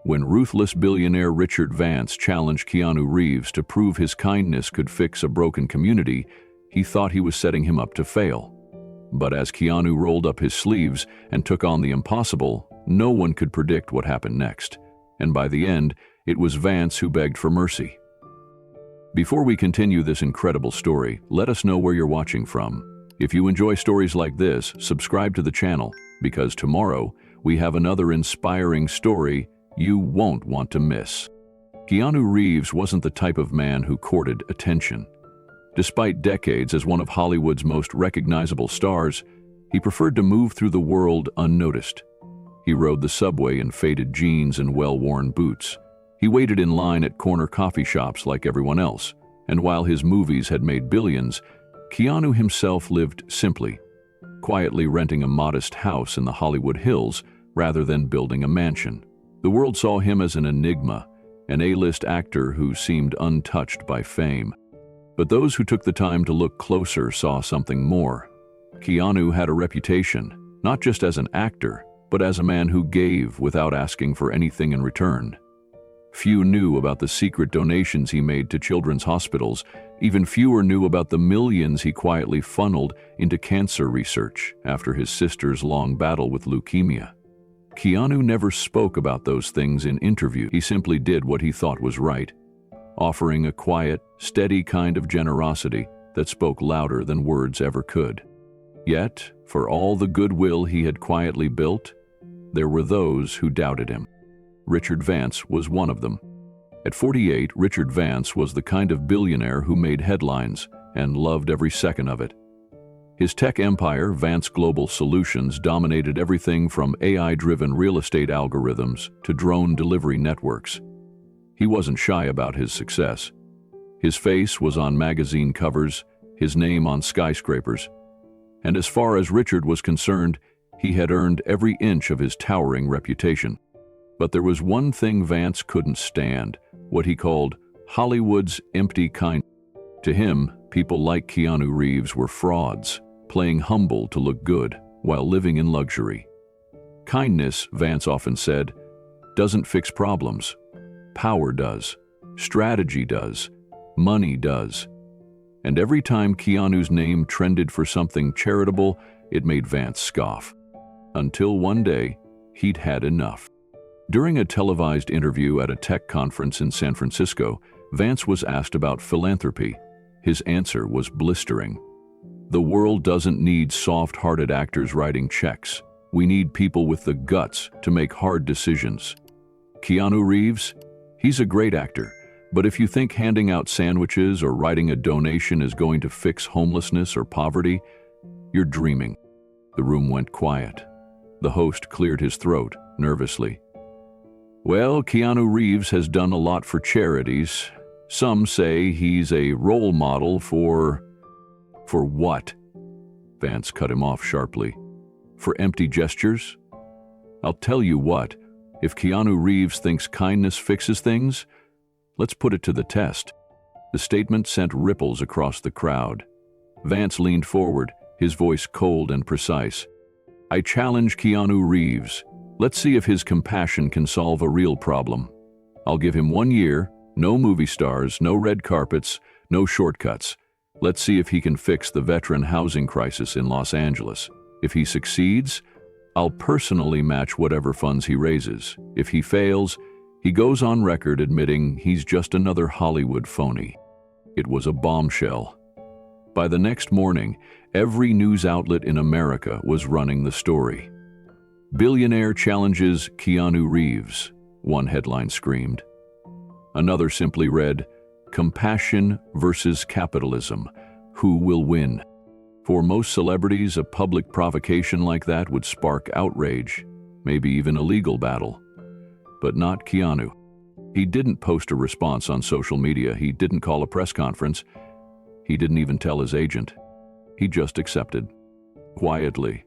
When ruthless billionaire Richard Vance challenged Keanu Reeves to prove his kindness could fix a broken community, he thought he was setting him up to fail. But as Keanu rolled up his sleeves and took on the impossible, no one could predict what happened next. And by the end, it was Vance who begged for mercy. Before we continue this incredible story, let us know where you're watching from. If you enjoy stories like this, subscribe to the channel, because tomorrow we have another inspiring story you won't want to miss. Keanu Reeves wasn't the type of man who courted attention. Despite decades as one of Hollywood's most recognizable stars, he preferred to move through the world unnoticed. He rode the subway in faded jeans and well-worn boots. He waited in line at corner coffee shops like everyone else, and while his movies had made billions, Keanu himself lived simply, quietly renting a modest house in the Hollywood Hills rather than building a mansion. The world saw him as an enigma, an A-list actor who seemed untouched by fame. But those who took the time to look closer saw something more. Keanu had a reputation, not just as an actor, but as a man who gave without asking for anything in return. Few knew about the secret donations he made to children's hospitals. Even fewer knew about the millions he quietly funneled into cancer research after his sister's long battle with leukemia. Keanu never spoke about those things in interviews. He simply did what he thought was right, offering a quiet, steady kind of generosity that spoke louder than words ever could. Yet, for all the goodwill he had quietly built, there were those who doubted him. Richard Vance was one of them. At 48, Richard Vance was the kind of billionaire who made headlines and loved every second of it. His tech empire, Vance Global Solutions, dominated everything from AI-driven real estate algorithms to drone delivery networks. He wasn't shy about his success. His face was on magazine covers, his name on skyscrapers. And as far as Richard was concerned, he had earned every inch of his towering reputation. But there was one thing Vance couldn't stand, what he called Hollywood's empty kindness. To him, people like Keanu Reeves were frauds, playing humble to look good while living in luxury. Kindness, Vance often said, doesn't fix problems. Power does, strategy does, money does. And every time Keanu's name trended for something charitable, it made Vance scoff. Until one day, he'd had enough. During a televised interview at a tech conference in San Francisco, Vance was asked about philanthropy. His answer was blistering. The world doesn't need soft-hearted actors writing checks. We need people with the guts to make hard decisions. Keanu Reeves? He's a great actor, but if you think handing out sandwiches or writing a donation is going to fix homelessness or poverty, you're dreaming. The room went quiet. The host cleared his throat nervously. Well, Keanu Reeves has done a lot for charities. Some say he's a role model for what? Vance cut him off sharply. For empty gestures? I'll tell you what, if Keanu Reeves thinks kindness fixes things, let's put it to the test. The statement sent ripples across the crowd. Vance leaned forward, his voice cold and precise. I challenge Keanu Reeves. Let's see if his compassion can solve a real problem. I'll give him 1 year, no movie stars, no red carpets, no shortcuts. Let's see if he can fix the veteran housing crisis in Los Angeles. If he succeeds, I'll personally match whatever funds he raises. If he fails, he goes on record admitting he's just another Hollywood phony. It was a bombshell. By the next morning, every news outlet in America was running the story. Billionaire challenges Keanu Reeves, one headline screamed. Another simply read, Compassion versus capitalism. Who will win? For most celebrities, a public provocation like that would spark outrage, maybe even a legal battle. But not Keanu. He didn't post a response on social media. He didn't call a press conference. He didn't even tell his agent. He just accepted. Quietly.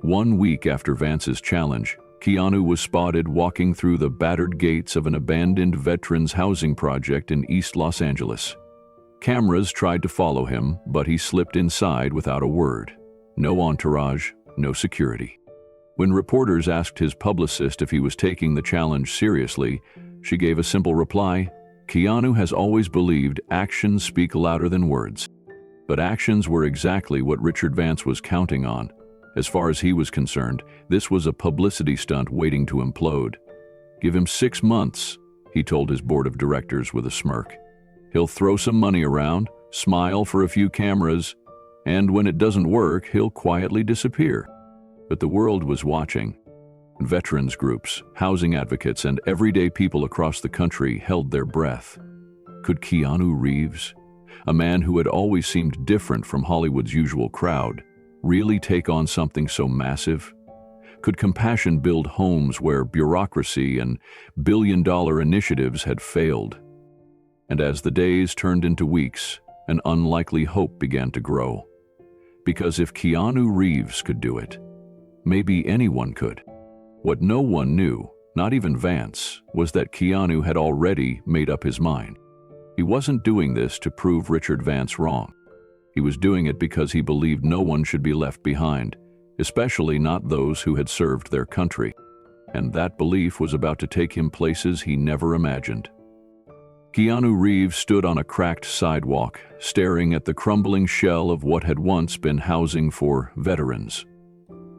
1 week after Vance's challenge, Keanu was spotted walking through the battered gates of an abandoned veterans housing project in East Los Angeles. Cameras tried to follow him, but he slipped inside without a word. No entourage, no security. When reporters asked his publicist if he was taking the challenge seriously, she gave a simple reply: "Keanu has always believed actions speak louder than words." But actions were exactly what Richard Vance was counting on. As far as he was concerned, this was a publicity stunt waiting to implode. "Give him 6 months," he told his board of directors with a smirk. "He'll throw some money around, smile for a few cameras, and when it doesn't work, he'll quietly disappear." But the world was watching. Veterans groups, housing advocates, and everyday people across the country held their breath. Could Keanu Reeves, a man who had always seemed different from Hollywood's usual crowd, really take on something so massive? Could compassion build homes where bureaucracy and billion-dollar initiatives had failed? And as the days turned into weeks, an unlikely hope began to grow. Because if Keanu Reeves could do it, maybe anyone could. What no one knew, not even Vance, was that Keanu had already made up his mind. He wasn't doing this to prove Richard Vance wrong. He was doing it because he believed no one should be left behind, especially not those who had served their country. And that belief was about to take him places he never imagined. Keanu Reeves stood on a cracked sidewalk, staring at the crumbling shell of what had once been housing for veterans.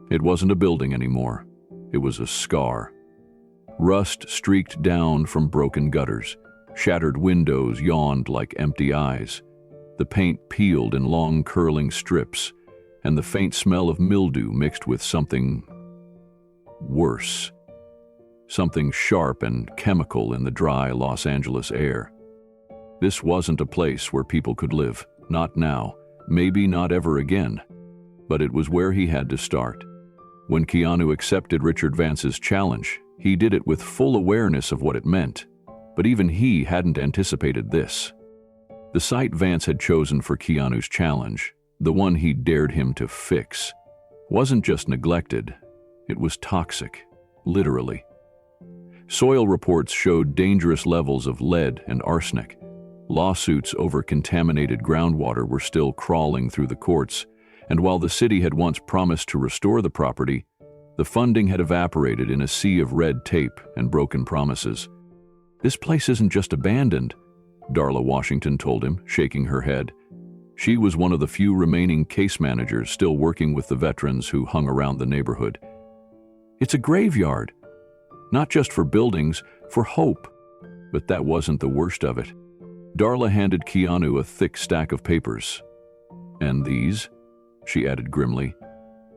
It wasn't a building anymore. It was a scar. Rust streaked down from broken gutters. Shattered windows yawned like empty eyes. The paint peeled in long curling strips, and the faint smell of mildew mixed with something worse. Something sharp and chemical in the dry Los Angeles air. This wasn't a place where people could live. Not now, maybe not ever again. But it was where he had to start. When Keanu accepted Richard Vance's challenge, he did it with full awareness of what it meant. But even he hadn't anticipated this. The site Vance had chosen for Keanu's challenge, the one he dared him to fix, wasn't just neglected, it was toxic, literally. Soil reports showed dangerous levels of lead and arsenic. Lawsuits over contaminated groundwater were still crawling through the courts, and while the city had once promised to restore the property, the funding had evaporated in a sea of red tape and broken promises. "This place isn't just abandoned," Darla Washington told him, shaking her head. She was one of the few remaining case managers still working with the veterans who hung around the neighborhood. "It's a graveyard. Not just for buildings, for hope." But that wasn't the worst of it. Darla handed Keanu a thick stack of papers. "And these," she added grimly,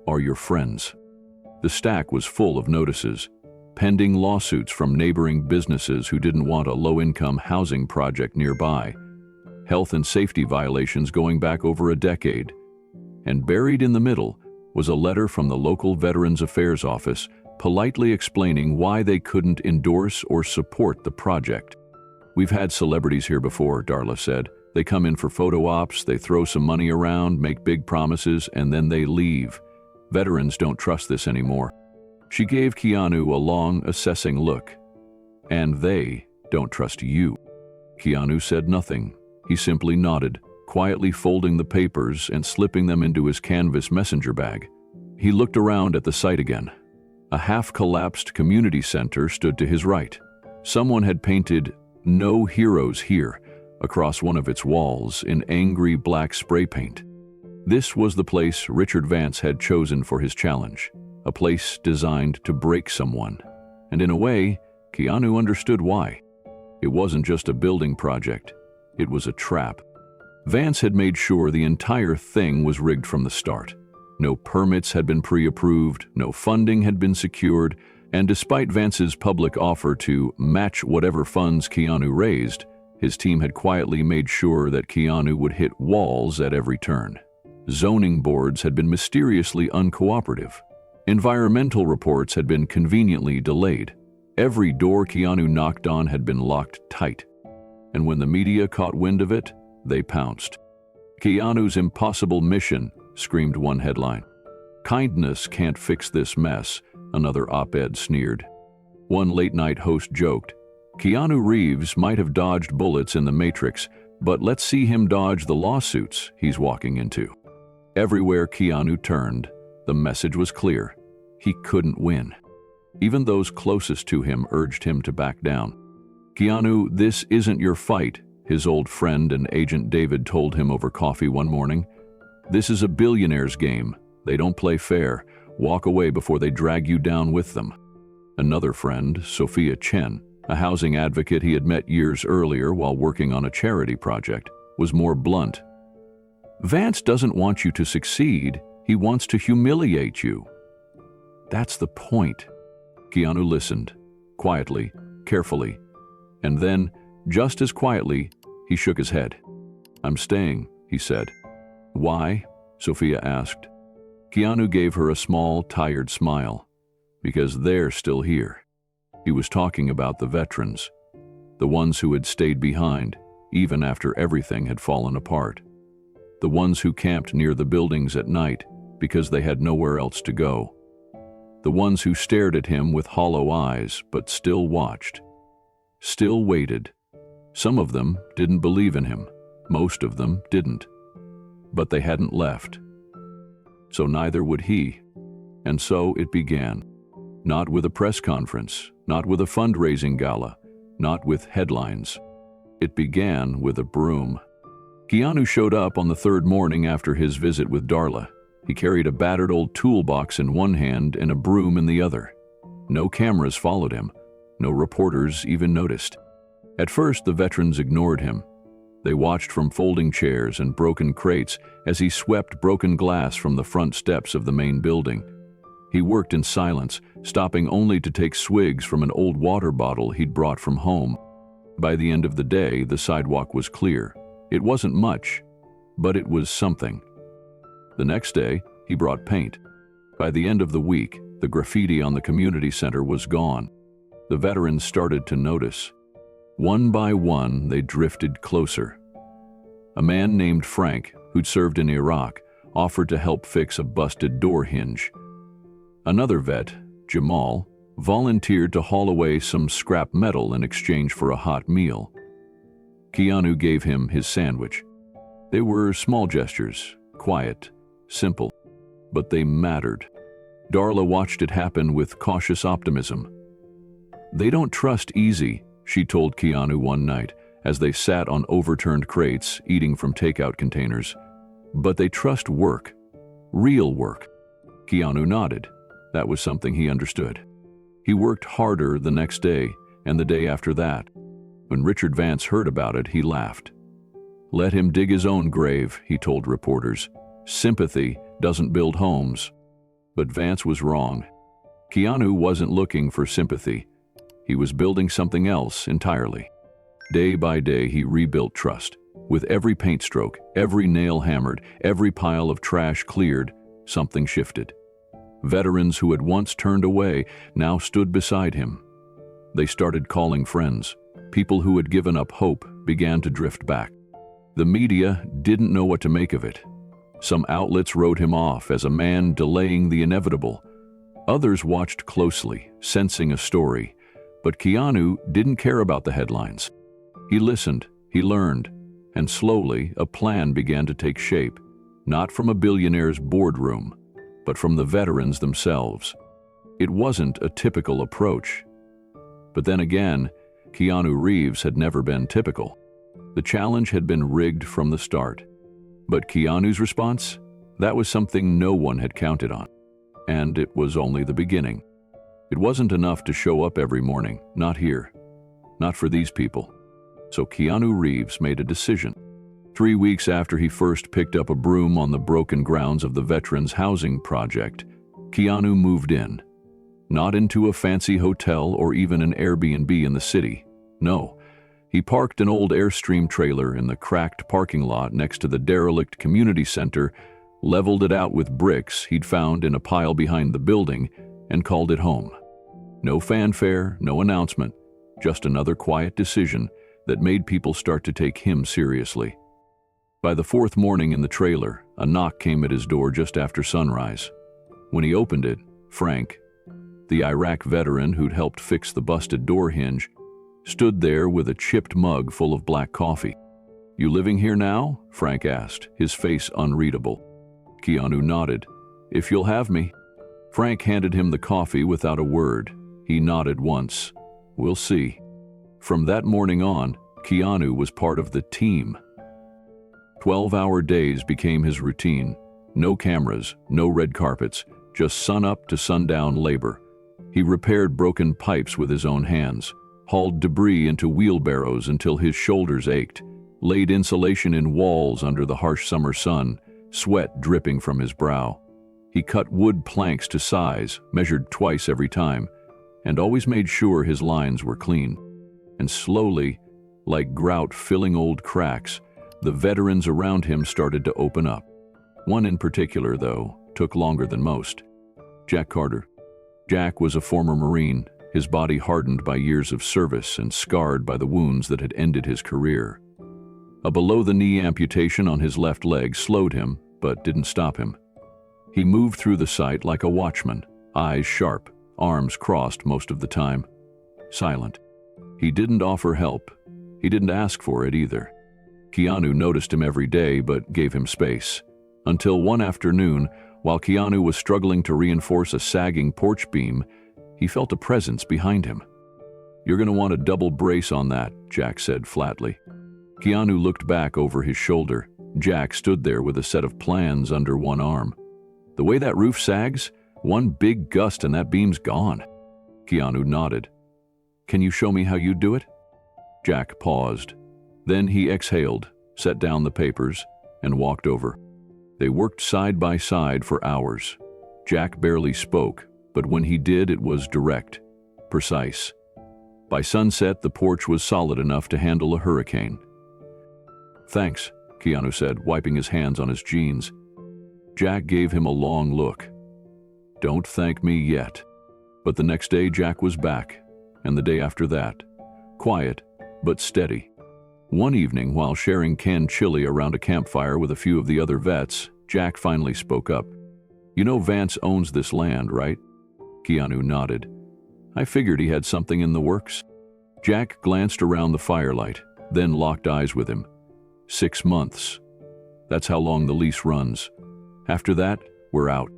"are your friends." The stack was full of notices, pending lawsuits from neighboring businesses who didn't want a low-income housing project nearby, health and safety violations going back over a decade, and buried in the middle was a letter from the local Veterans Affairs office politely explaining why they couldn't endorse or support the project. "We've had celebrities here before," Darla said. "They come in for photo ops, they throw some money around, make big promises, and then they leave. Veterans don't trust this anymore." She gave Keanu a long, assessing look. "And they don't trust you." Keanu said nothing. He simply nodded, quietly folding the papers and slipping them into his canvas messenger bag. He looked around at the site again. A half-collapsed community center stood to his right. Someone had painted "No Heroes Here" across one of its walls in angry black spray paint. This was the place Richard Vance had chosen for his challenge, a place designed to break someone. And in a way, Keanu understood why. It wasn't just a building project, it was a trap. Vance had made sure the entire thing was rigged from the start. No permits had been pre-approved, no funding had been secured, and despite Vance's public offer to match whatever funds Keanu raised, his team had quietly made sure that Keanu would hit walls at every turn. Zoning boards had been mysteriously uncooperative. Environmental reports had been conveniently delayed. Every door Keanu knocked on had been locked tight. And when the media caught wind of it, they pounced. "Keanu's impossible mission," screamed one headline. "Kindness can't fix this mess," another op-ed sneered. One late-night host joked, "Keanu Reeves might have dodged bullets in The Matrix, but let's see him dodge the lawsuits he's walking into." Everywhere Keanu turned, the message was clear. He couldn't win. Even those closest to him urged him to back down. "Keanu, this isn't your fight," his old friend and agent David told him over coffee one morning. "This is a billionaire's game. They don't play fair. Walk away before they drag you down with them." Another friend, Sophia Chen, a housing advocate he had met years earlier while working on a charity project, was more blunt. "Vance doesn't want you to succeed. He wants to humiliate you." "That's the point." Keanu listened, quietly, carefully, and then, just as quietly, he shook his head. "I'm staying," he said. "Why?" Sophia asked. Keanu gave her a small, tired smile. "Because they're still here." He was talking about the veterans, the ones who had stayed behind, even after everything had fallen apart. The ones who camped near the buildings at night because they had nowhere else to go. The ones who stared at him with hollow eyes but still watched, still waited. Some of them didn't believe in him, most of them didn't. But they hadn't left. So neither would he. And so it began. Not with a press conference, not with a fundraising gala, not with headlines. It began with a broom. Keanu showed up on the third morning after his visit with Darla. He carried a battered old toolbox in one hand and a broom in the other. No cameras followed him. No reporters even noticed. At first, the veterans ignored him. They watched from folding chairs and broken crates as he swept broken glass from the front steps of the main building. He worked in silence, stopping only to take swigs from an old water bottle he'd brought from home. By the end of the day, the sidewalk was clear. It wasn't much, but it was something. The next day, he brought paint. By the end of the week, the graffiti on the community center was gone. The veterans started to notice. One by one, they drifted closer. A man named Frank, who'd served in Iraq, offered to help fix a busted door hinge. Another vet, Jamal, volunteered to haul away some scrap metal in exchange for a hot meal. Keanu gave him his sandwich. They were small gestures, quiet, simple, but they mattered. Darla watched it happen with cautious optimism. "They don't trust easy," she told Keanu one night as they sat on overturned crates eating from takeout containers. "But they trust work, real work." Keanu nodded. That was something he understood. He worked harder the next day and the day after that. When Richard Vance heard about it, he laughed. "Let him dig his own grave," he told reporters. "Sympathy doesn't build homes." But Vance was wrong. Keanu wasn't looking for sympathy. He was building something else entirely. Day by day, he rebuilt trust. With every paint stroke, every nail hammered, every pile of trash cleared, something shifted. Veterans who had once turned away now stood beside him. They started calling friends. People who had given up hope began to drift back. The media didn't know what to make of it. Some outlets wrote him off as a man delaying the inevitable. Others watched closely, sensing a story. But Keanu didn't care about the headlines. He listened, he learned, and slowly a plan began to take shape, not from a billionaire's boardroom, but from the veterans themselves. It wasn't a typical approach. But then again, Keanu Reeves had never been typical. The challenge had been rigged from the start. But Keanu's response? That was something no one had counted on. And it was only the beginning. It wasn't enough to show up every morning, not here, not for these people. So Keanu Reeves made a decision. 3 weeks after he first picked up a broom on the broken grounds of the Veterans Housing Project, Keanu moved in. Not into a fancy hotel or even an Airbnb in the city. No, he parked an old Airstream trailer in the cracked parking lot next to the derelict community center, leveled it out with bricks he'd found in a pile behind the building, and called it home. No fanfare, no announcement, just another quiet decision that made people start to take him seriously. By the fourth morning in the trailer, a knock came at his door just after sunrise. When he opened it, Frank, the Iraq veteran who'd helped fix the busted door hinge, stood there with a chipped mug full of black coffee. "You living here now?" Frank asked, his face unreadable. Keanu nodded. "If you'll have me." Frank handed him the coffee without a word. He nodded once. "We'll see." From that morning on, Keanu was part of the team. 12-hour days became his routine. No cameras, no red carpets, just sun-up to sundown labor. He repaired broken pipes with his own hands, hauled debris into wheelbarrows until his shoulders ached, laid insulation in walls under the harsh summer sun, sweat dripping from his brow. He cut wood planks to size, measured twice every time, and always made sure his lines were clean. And slowly, like grout filling old cracks, the veterans around him started to open up. One in particular, though, took longer than most. Jack Carter. Jack was a former Marine, his body hardened by years of service and scarred by the wounds that had ended his career. A below-the-knee amputation on his left leg slowed him, but didn't stop him. He moved through the site like a watchman, eyes sharp, arms crossed most of the time. Silent. He didn't offer help. He didn't ask for it either. Keanu noticed him every day but gave him space. Until one afternoon, while Keanu was struggling to reinforce a sagging porch beam, he felt a presence behind him. "You're going to want a double brace on that," Jack said flatly. Keanu looked back over his shoulder. Jack stood there with a set of plans under one arm. "The way that roof sags, one big gust and that beam's gone." Keanu nodded. "Can you show me how you do it?" Jack paused. Then he exhaled, set down the papers, and walked over. They worked side by side for hours. Jack barely spoke, but when he did, it was direct, precise. By sunset, the porch was solid enough to handle a hurricane. "Thanks," Keanu said, wiping his hands on his jeans. Jack gave him a long look. "Don't thank me yet." But the next day, Jack was back, and the day after that. Quiet, but steady. One evening, while sharing canned chili around a campfire with a few of the other vets, Jack finally spoke up. "You know Vance owns this land, right?" Keanu nodded. "I figured he had something in the works." Jack glanced around the firelight, then locked eyes with him. 6 months. That's how long the lease runs. After that, we're out.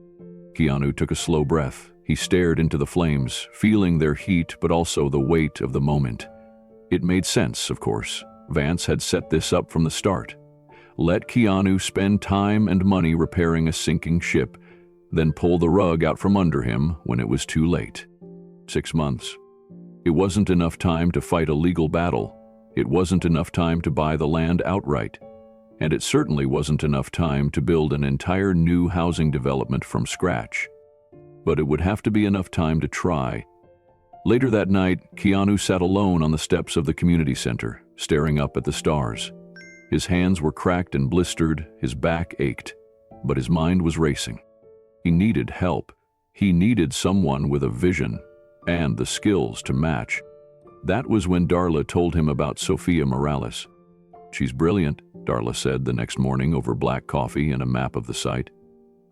Keanu took a slow breath. He stared into the flames, feeling their heat but also the weight of the moment. It made sense, of course. Vance had set this up from the start. Let Keanu spend time and money repairing a sinking ship, then pull the rug out from under him when it was too late. 6 months. It wasn't enough time to fight a legal battle. It wasn't enough time to buy the land outright. And it certainly wasn't enough time to build an entire new housing development from scratch. But it would have to be enough time to try. Later that night, Keanu sat alone on the steps of the community center, staring up at the stars. His hands were cracked and blistered, his back ached, but his mind was racing. He needed help. He needed someone with a vision and the skills to match. That was when Darla told him about Sofia Morales. "She's brilliant," Darla said the next morning over black coffee and a map of the site.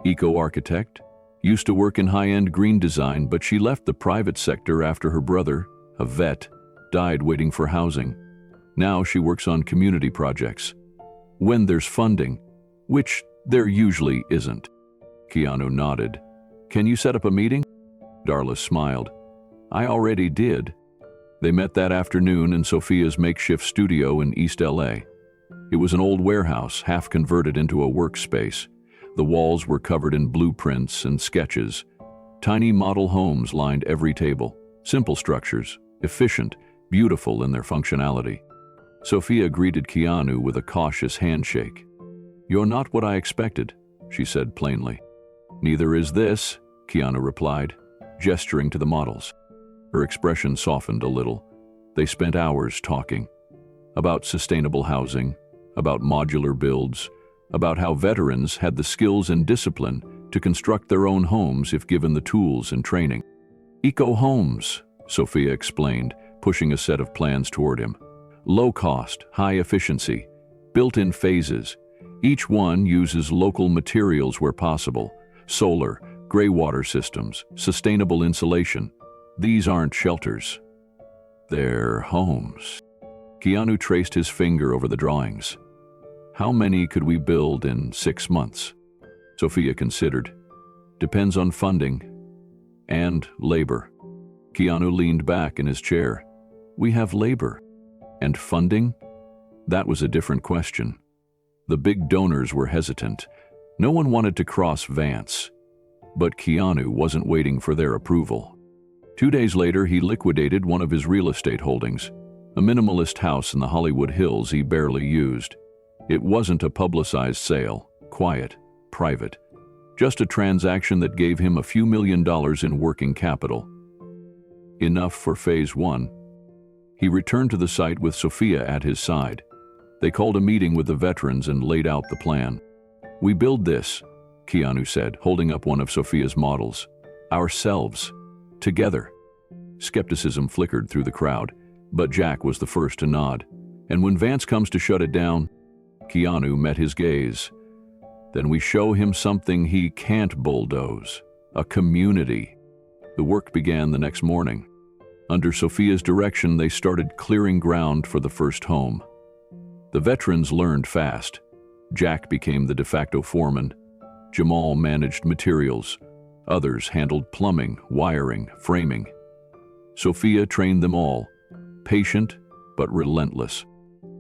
"Eco-architect, used to work in high-end green design, but she left the private sector after her brother, a vet, died waiting for housing. Now she works on community projects. When there's funding, which there usually isn't." Keanu nodded. "Can you set up a meeting?" Darla smiled. "I already did." They met that afternoon in Sofia's makeshift studio in East LA. It was an old warehouse, half converted into a workspace. The walls were covered in blueprints and sketches. Tiny model homes lined every table. Simple structures, efficient, beautiful in their functionality. Sofia greeted Keanu with a cautious handshake. "You're not what I expected," she said plainly. "Neither is this," Keanu replied, gesturing to the models. Her expression softened a little. They spent hours talking. About sustainable housing, about modular builds, about how veterans had the skills and discipline to construct their own homes if given the tools and training. "Eco-homes," Sofia explained, pushing a set of plans toward him. "Low cost, high efficiency, built in phases. Each one uses local materials where possible. Solar, gray water systems, sustainable insulation. These aren't shelters. They're homes." Keanu traced his finger over the drawings. "How many could we build in 6 months?" Sofia considered. "Depends on funding. And labor. Keanu leaned back in his chair. We have labor. And funding? That was a different question. The big donors were hesitant. No one wanted to cross Vance. But Keanu wasn't waiting for their approval. 2 days later, he liquidated one of his real estate holdings, a minimalist house in the Hollywood Hills he barely used. It wasn't a publicized sale, quiet, private, just a transaction that gave him a few $1 million in working capital. Enough for phase 1. He returned to the site with Sophia at his side. They called a meeting with the veterans and laid out the plan. We build this, Keanu said, holding up one of Sophia's models. Ourselves. Together. Skepticism flickered through the crowd, but Jack was the first to nod. And when Vance comes to shut it down, Keanu met his gaze. Then we show him something he can't bulldoze. A community. The work began the next morning. Under Sophia's direction, they started clearing ground for the first home. The veterans learned fast. Jack became the de facto foreman. Jamal managed materials. Others handled plumbing, wiring, framing. Sophia trained them all, patient but relentless.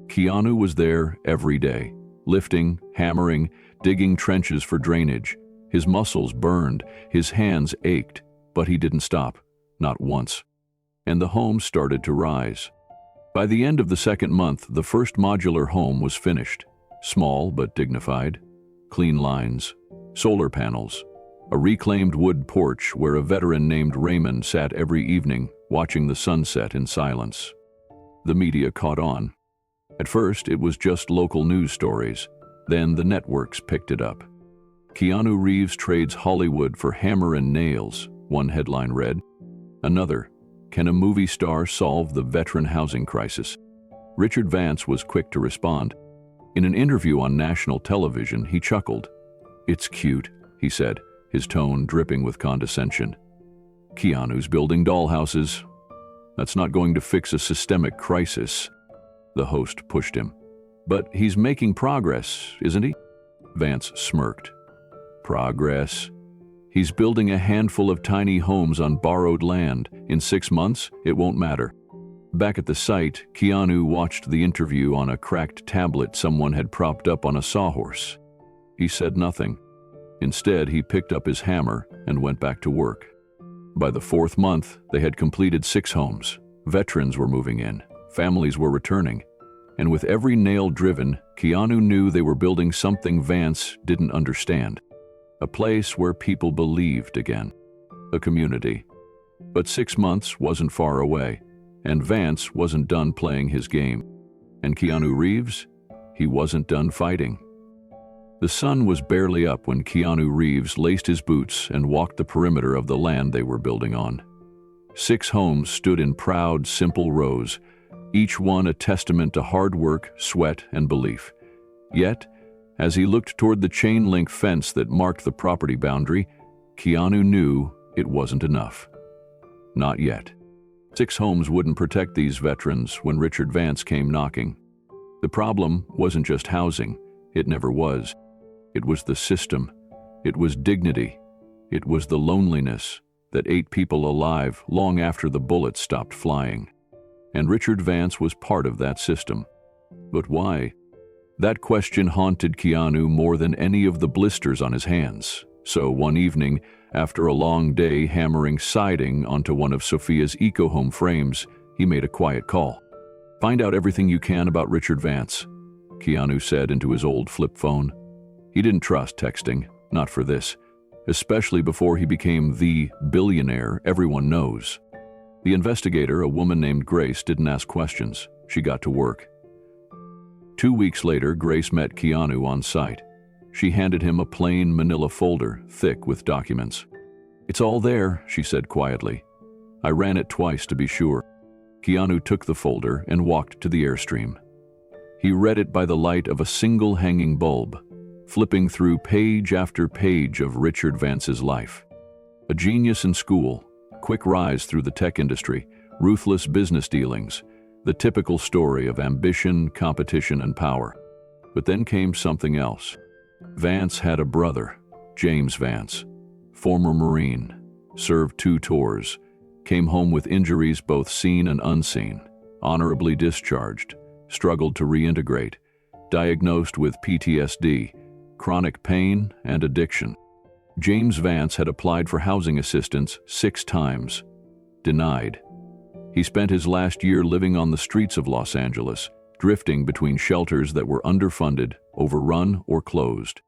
Keanu was there every day, lifting, hammering, digging trenches for drainage. His muscles burned, his hands ached, but he didn't stop, not once. And the home started to rise. By the end of the second month, the first modular home was finished. Small but dignified. Clean lines, solar panels, a reclaimed wood porch where a veteran named Raymond sat every evening, watching the sunset in silence. The media caught on. At first, it was just local news stories. Then the networks picked it up. Keanu Reeves trades Hollywood for hammer and nails, one headline read. Another, can a movie star solve the veteran housing crisis? Richard Vance was quick to respond. In an interview on national television, he chuckled. It's cute, he said, his tone dripping with condescension. Keanu's building dollhouses. That's not going to fix a systemic crisis. The host pushed him. But he's making progress, isn't he? Vance smirked. Progress? He's building a handful of tiny homes on borrowed land. In 6 months, it won't matter. Back at the site, Keanu watched the interview on a cracked tablet someone had propped up on a sawhorse. He said nothing. Instead, he picked up his hammer and went back to work. By the 4th month, they had completed 6 homes. Veterans were moving in. Families were returning. And with every nail driven, Keanu knew they were building something Vance didn't understand. A place where people believed again. A community. But 6 months wasn't far away, and Vance wasn't done playing his game. And Keanu Reeves? He wasn't done fighting. The sun was barely up when Keanu Reeves laced his boots and walked the perimeter of the land they were building on. 6 homes stood in proud, simple rows, each one a testament to hard work, sweat, and belief. Yet, as he looked toward the chain-link fence that marked the property boundary, Keanu knew it wasn't enough. Not yet. 6 homes wouldn't protect these veterans when Richard Vance came knocking. The problem wasn't just housing. It never was. It was the system. It was dignity. It was the loneliness that ate people alive long after the bullets stopped flying. And Richard Vance was part of that system. But why? That question haunted Keanu more than any of the blisters on his hands. So one evening, after a long day hammering siding onto one of Sophia's eco-home frames, he made a quiet call. Find out everything you can about Richard Vance, Keanu said into his old flip phone. He didn't trust texting, not for this, especially before he became the billionaire everyone knows. The investigator, a woman named Grace, didn't ask questions. She got to work. 2 weeks later, Grace met Keanu on site. She handed him a plain manila folder, thick with documents. It's all there, she said quietly. I ran it twice to be sure. Keanu took the folder and walked to the Airstream. He read it by the light of a single hanging bulb, flipping through page after page of Richard Vance's life. A genius in school, quick rise through the tech industry, ruthless business dealings, the typical story of ambition, competition, and power. But then came something else. Vance had a brother, James Vance, former Marine, served 2 tours, came home with injuries both seen and unseen, honorably discharged, struggled to reintegrate, diagnosed with PTSD, chronic pain, and addiction. James Vance had applied for housing assistance 6 times. Denied. He spent his last year living on the streets of Los Angeles, drifting between shelters that were underfunded, overrun, or closed.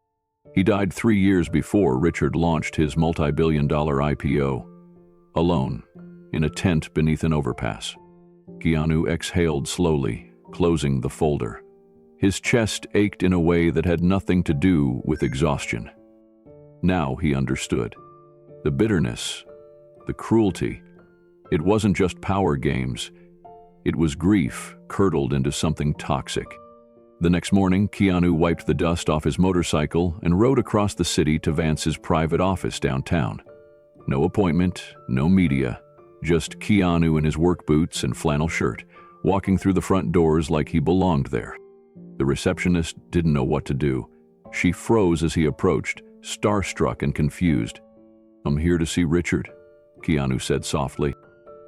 He died 3 years before Richard launched his multi-billion-dollar IPO. Alone, in a tent beneath an overpass. Keanu exhaled slowly, closing the folder. His chest ached in a way that had nothing to do with exhaustion. Now he understood. The bitterness, the cruelty. It wasn't just power games. It was grief curdled into something toxic. The next morning, Keanu wiped the dust off his motorcycle and rode across the city to Vance's private office downtown. No appointment, no media, just Keanu in his work boots and flannel shirt, walking through the front doors like he belonged there. The receptionist didn't know what to do. She froze as he approached, starstruck and confused. "I'm here to see Richard," Keanu said softly.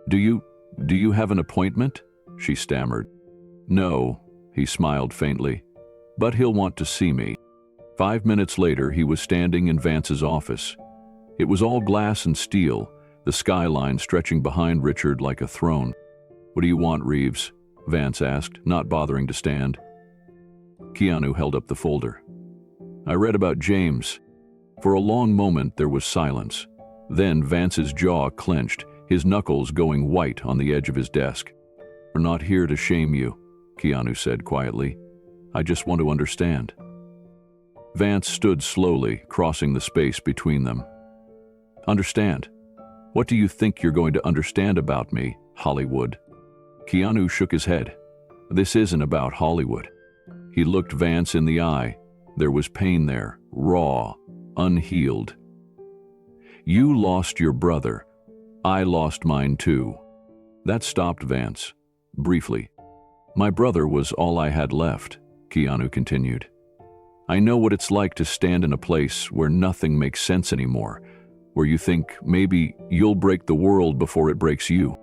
Do you have an appointment?" she stammered. "No," he smiled faintly, "but he'll want to see me." 5 minutes later, he was standing in Vance's office. It was all glass and steel, the skyline stretching behind Richard like a throne. "What do you want, Reeves?" Vance asked, not bothering to stand. Keanu held up the folder. "I read about James." For a long moment there was silence. Then Vance's jaw clenched, his knuckles going white on the edge of his desk. "We're not here to shame you," Keanu said quietly. "I just want to understand." Vance stood slowly, crossing the space between them. "Understand? What do you think you're going to understand about me, Hollywood?" Keanu shook his head. "This isn't about Hollywood." He looked Vance in the eye. There was pain there, raw, unhealed. "You lost your brother. I lost mine too." That stopped Vance, briefly. "My brother was all I had left," Keanu continued. "I know what it's like to stand in a place where nothing makes sense anymore, where you think maybe you'll break the world before it breaks you."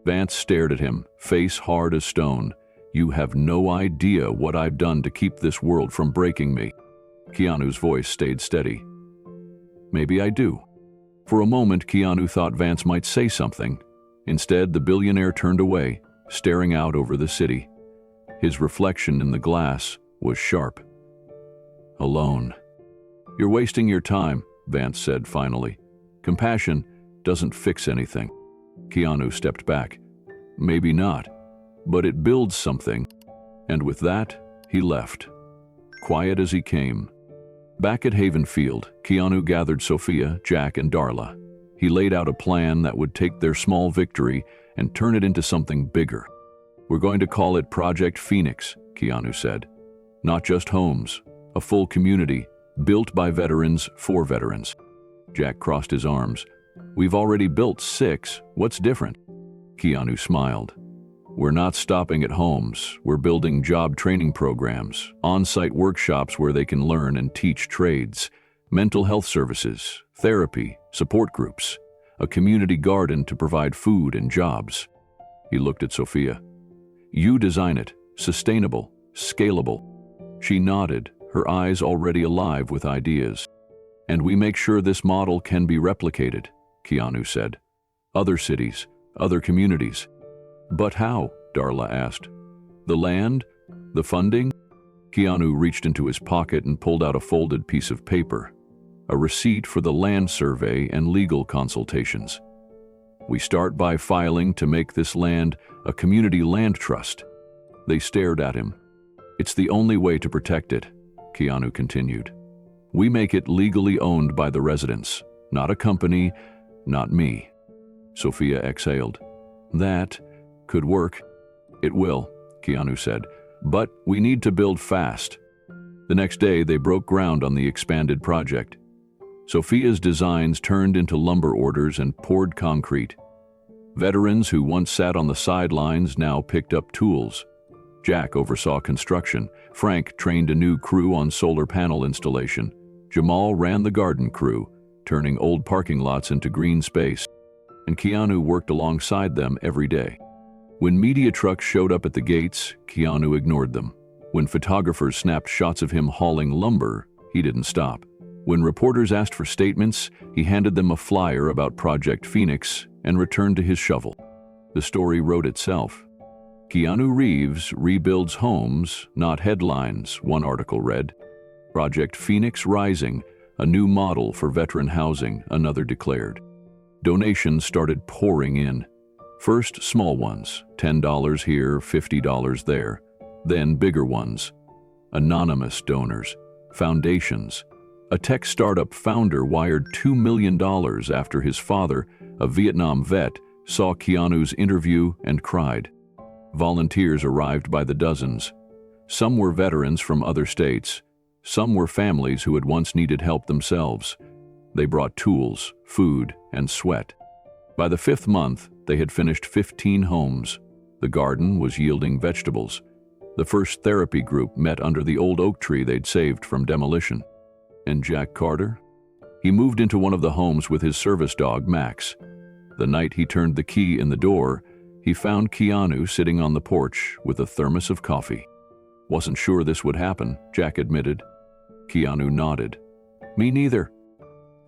Vance stared at him, face hard as stone. "You have no idea what I've done to keep this world from breaking me." Keanu's voice stayed steady. "Maybe I do." For a moment, Keanu thought Vance might say something. Instead, the billionaire turned away, staring out over the city. His reflection in the glass was sharp. "Alone." "You're wasting your time," Vance said finally. "Compassion doesn't fix anything." Keanu stepped back. "Maybe not, but it builds something." And with that, he left, quiet as he came. Back at Havenfield, Keanu gathered Sophia, Jack, and Darla. He laid out a plan that would take their small victory and turn it into something bigger. "We're going to call it Project Phoenix," Keanu said. "Not just homes, a full community, built by veterans for veterans." Jack crossed his arms. "We've already built 6. What's different?" Keanu smiled. "We're not stopping at homes. We're building job training programs, on-site workshops where they can learn and teach trades, mental health services, therapy, support groups, a community garden to provide food and jobs." He looked at Sophia. "You design it, sustainable, scalable." She nodded, her eyes already alive with ideas. "And we make sure this model can be replicated," Keanu said. "Other cities, other communities." "But how?" Darla asked. "The land? The funding?" Keanu reached into his pocket and pulled out a folded piece of paper, a receipt for the land survey and legal consultations. "We start by filing to make this land a community land trust." They stared at him. "It's the only way to protect it," Keanu continued. "We make it legally owned by the residents, not a company, not me." Sophia exhaled. "That could work." "It will," Keanu said, "but we need to build fast." The next day, they broke ground on the expanded project. Sophia's designs turned into lumber orders and poured concrete. Veterans who once sat on the sidelines now picked up tools. Jack oversaw construction. Frank trained a new crew on solar panel installation. Jamal ran the garden crew, turning old parking lots into green space, and Keanu worked alongside them every day. When media trucks showed up at the gates, Keanu ignored them. When photographers snapped shots of him hauling lumber, he didn't stop. When reporters asked for statements, he handed them a flyer about Project Phoenix and returned to his shovel. The story wrote itself. Keanu Reeves rebuilds homes, not headlines, one article read. Project Phoenix Rising, a new model for veteran housing, another declared. Donations started pouring in. First small ones, $10 here, $50 there. Then bigger ones, anonymous donors, foundations. A tech startup founder wired $2 million after his father, a Vietnam vet, saw Keanu's interview and cried. Volunteers arrived by the dozens. Some were veterans from other states. Some were families who had once needed help themselves. They brought tools, food, and sweat. By the 5th month, they had finished 15 homes. The garden was yielding vegetables. The first therapy group met under the old oak tree they'd saved from demolition. And Jack Carter? He moved into one of the homes with his service dog, Max. The night he turned the key in the door, he found Keanu sitting on the porch with a thermos of coffee. Wasn't sure this would happen, Jack admitted. Keanu nodded. Me neither.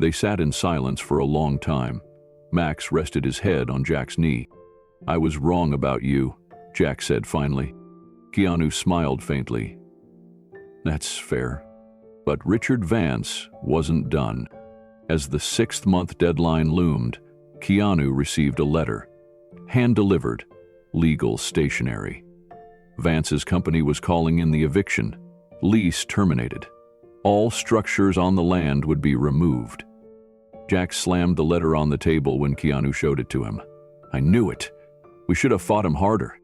They sat in silence for a long time. Max rested his head on Jack's knee. I was wrong about you, Jack said finally. Keanu smiled faintly. That's fair. But Richard Vance wasn't done. As the 6th-month deadline loomed, Keanu received a letter. Hand-delivered, legal stationery. Vance's company was calling in the eviction. Lease terminated. All structures on the land would be removed. Jack slammed the letter on the table when Keanu showed it to him. I knew it. We should have fought him harder.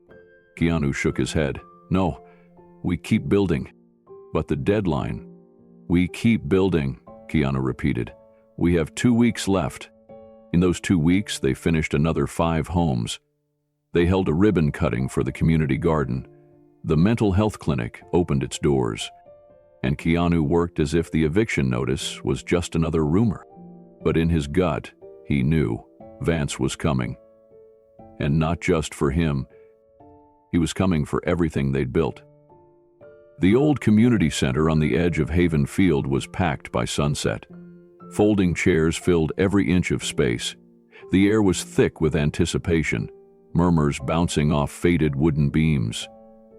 Keanu shook his head. No, we keep building. But the deadline. We keep building, Keanu repeated. We have 2 weeks left. In those 2 weeks, they finished another 5 homes. They held a ribbon cutting for the community garden. The mental health clinic opened its doors. And Keanu worked as if the eviction notice was just another rumor. But in his gut, he knew Vance was coming. And not just for him. He was coming for everything they'd built. The old community center on the edge of Haven Field was packed by sunset. Folding chairs filled every inch of space. The air was thick with anticipation, murmurs bouncing off faded wooden beams.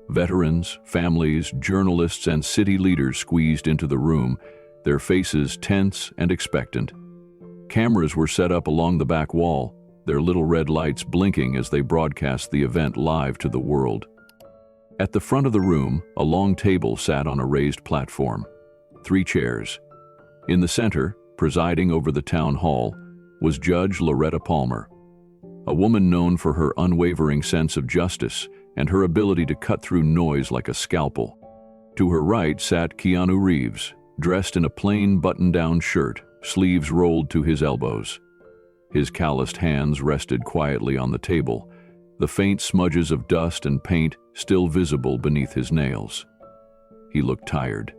Veterans, families, journalists, and city leaders squeezed into the room, their faces tense and expectant. Cameras were set up along the back wall, their little red lights blinking as they broadcast the event live to the world. At the front of the room, a long table sat on a raised platform. 3 chairs. In the center, presiding over the town hall, was Judge Loretta Palmer, a woman known for her unwavering sense of justice and her ability to cut through noise like a scalpel. To her right sat Keanu Reeves, dressed in a plain button-down shirt, sleeves rolled to his elbows. His calloused hands rested quietly on the table, the faint smudges of dust and paint still visible beneath his nails. He looked tired,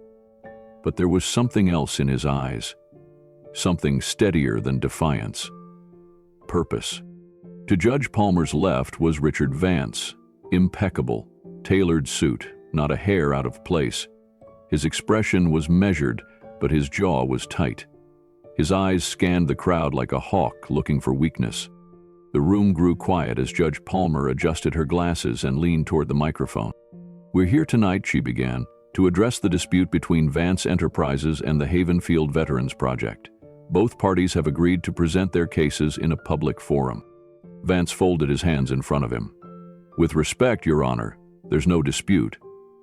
but there was something else in his eyes, something steadier than defiance. Purpose. To Judge Palmer's left was Richard Vance, impeccable, tailored suit, not a hair out of place. His expression was measured, but his jaw was tight. His eyes scanned the crowd like a hawk looking for weakness. The room grew quiet as Judge Palmer adjusted her glasses and leaned toward the microphone. We're here tonight, she began, to address the dispute between Vance Enterprises and the Haven Field Veterans Project. Both parties have agreed to present their cases in a public forum. Vance folded his hands in front of him. With respect, Your Honor, there's no dispute.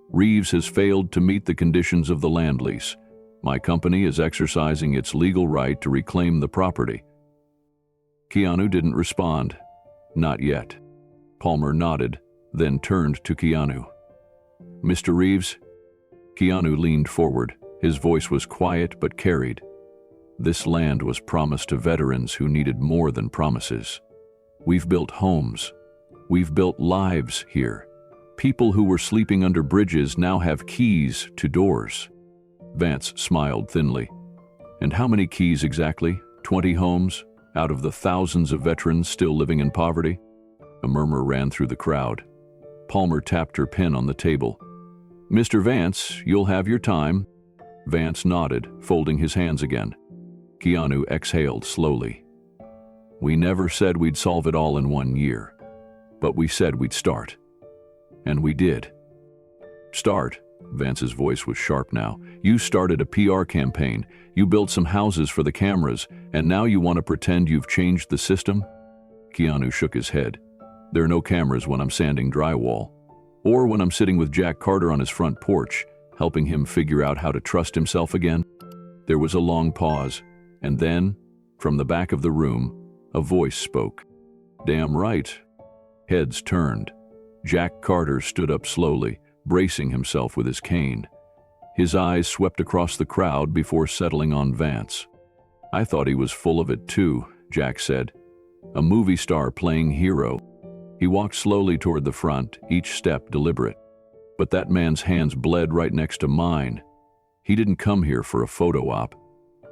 Reeves has failed to meet the conditions of the land lease. My company is exercising its legal right to reclaim the property. Keanu didn't respond. Not yet. Palmer nodded, then turned to Keanu. Mr. Reeves? Keanu leaned forward. His voice was quiet but carried. This land was promised to veterans who needed more than promises. We've built homes. We've built lives here. People who were sleeping under bridges now have keys to doors. Vance smiled thinly. And how many keys exactly? 20 homes out of the thousands of veterans still living in poverty? A murmur ran through the crowd. Palmer tapped her pen on the table. "Mr. Vance, you'll have your time." Vance nodded, folding his hands again. Keanu exhaled slowly. "We never said we'd solve it all in 1 year, but we said we'd start. And we did." "Start?" Vance's voice was sharp now. "You started a PR campaign, you built some houses for the cameras, and now you want to pretend you've changed the system?" Keanu shook his head. "There are no cameras when I'm sanding drywall, or when I'm sitting with Jack Carter on his front porch, helping him figure out how to trust himself again." There was a long pause, and then, from the back of the room, a voice spoke. "Damn right." Heads turned. Jack Carter stood up slowly, bracing himself with his cane. His eyes swept across the crowd before settling on Vance. "I thought he was full of it too," Jack said. "A movie star playing hero." He walked slowly toward the front, each step deliberate. "But that man's hands bled right next to mine. He didn't come here for a photo op.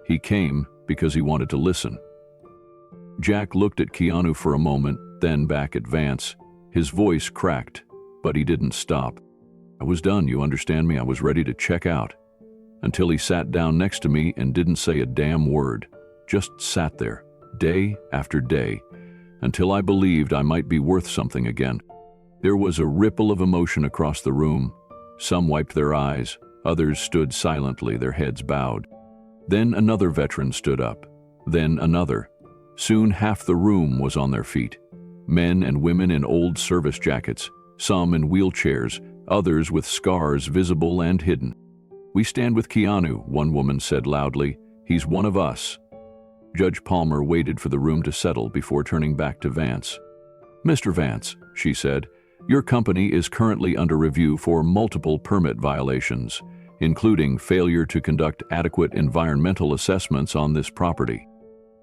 He came because he wanted to listen." Jack looked at Keanu for a moment, then back at Vance. His voice cracked, but he didn't stop. "I was done, you understand me? I was ready to check out." Until he sat down next to me and didn't say a damn word. Just sat there, day after day, until I believed I might be worth something again. There was a ripple of emotion across the room. Some wiped their eyes, others stood silently, their heads bowed. Then another veteran stood up, then another. Soon half the room was on their feet. Men and women in old service jackets, some in wheelchairs, others with scars visible and hidden. "We stand with Keanu," one woman said loudly. "He's one of us." Judge Palmer waited for the room to settle before turning back to Vance. "Mr. Vance," she said, "your company is currently under review for multiple permit violations, including failure to conduct adequate environmental assessments on this property."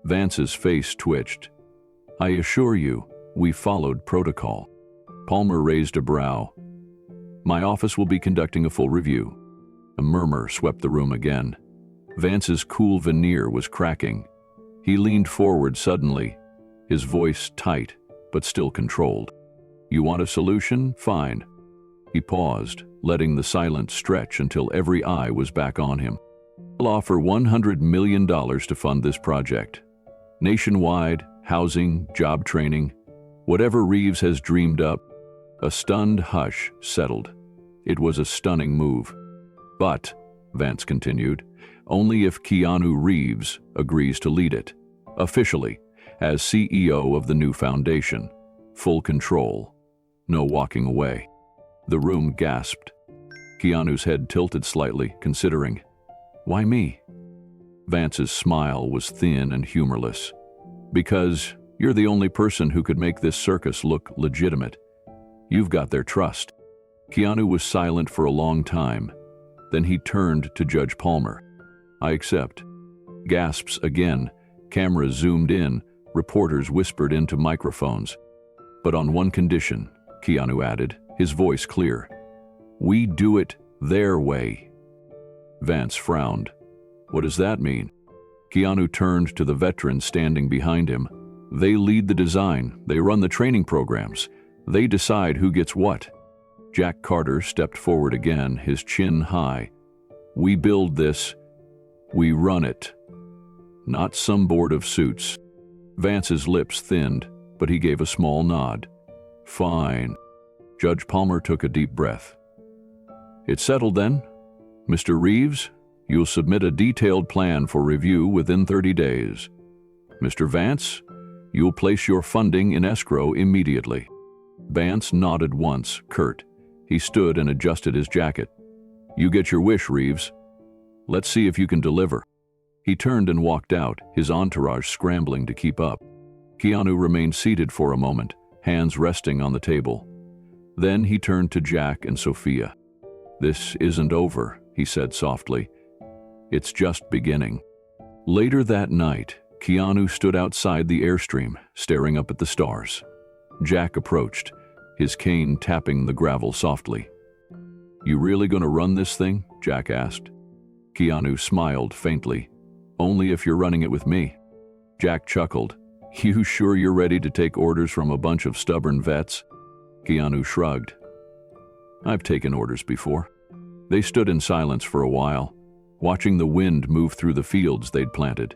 Vance's face twitched. "I assure you, we followed protocol." Palmer raised a brow. "My office will be conducting a full review." A murmur swept the room again. Vance's cool veneer was cracking. He leaned forward suddenly, his voice tight but still controlled. "You want a solution? Fine." He paused, letting the silence stretch until every eye was back on him. "I'll offer $100 million to fund this project. Nationwide, housing, job training, whatever Reeves has dreamed up." A stunned hush settled. It was a stunning move. "But," Vance continued, "only if Keanu Reeves agrees to lead it, officially, as CEO of the new foundation. Full control. No walking away." The room gasped. Keanu's head tilted slightly, considering. "Why me?" Vance's smile was thin and humorless. "Because you're the only person who could make this circus look legitimate. You've got their trust." Keanu was silent for a long time. Then he turned to Judge Palmer. "I accept." Gasps again. Cameras zoomed in. Reporters whispered into microphones. "But on one condition," Keanu added, his voice clear. "We do it their way." Vance frowned. "What does that mean?" Keanu turned to the veterans standing behind him. "They lead the design. They run the training programs. They decide who gets what." Jack Carter stepped forward again, his chin high. "We build this. We run it. Not some board of suits." Vance's lips thinned, but he gave a small nod. "Fine." Judge Palmer took a deep breath. "It's settled then. Mr. Reeves, you'll submit a detailed plan for review within 30 days. Mr. Vance, you'll place your funding in escrow immediately." Vance nodded once, curt. He stood and adjusted his jacket. "You get your wish, Reeves. Let's see if you can deliver." He turned and walked out, his entourage scrambling to keep up. Keanu remained seated for a moment, hands resting on the table. Then he turned to Jack and Sophia. "This isn't over," he said softly. "It's just beginning." Later that night, Keanu stood outside the Airstream, staring up at the stars. Jack approached, his cane tapping the gravel softly. "You really gonna run this thing?" Jack asked. Keanu smiled faintly. "Only if you're running it with me." Jack chuckled. You sure you're ready to take orders from a bunch of stubborn vets? Keanu shrugged. I've taken orders before. They stood in silence for a while, watching the wind move through the fields they'd planted.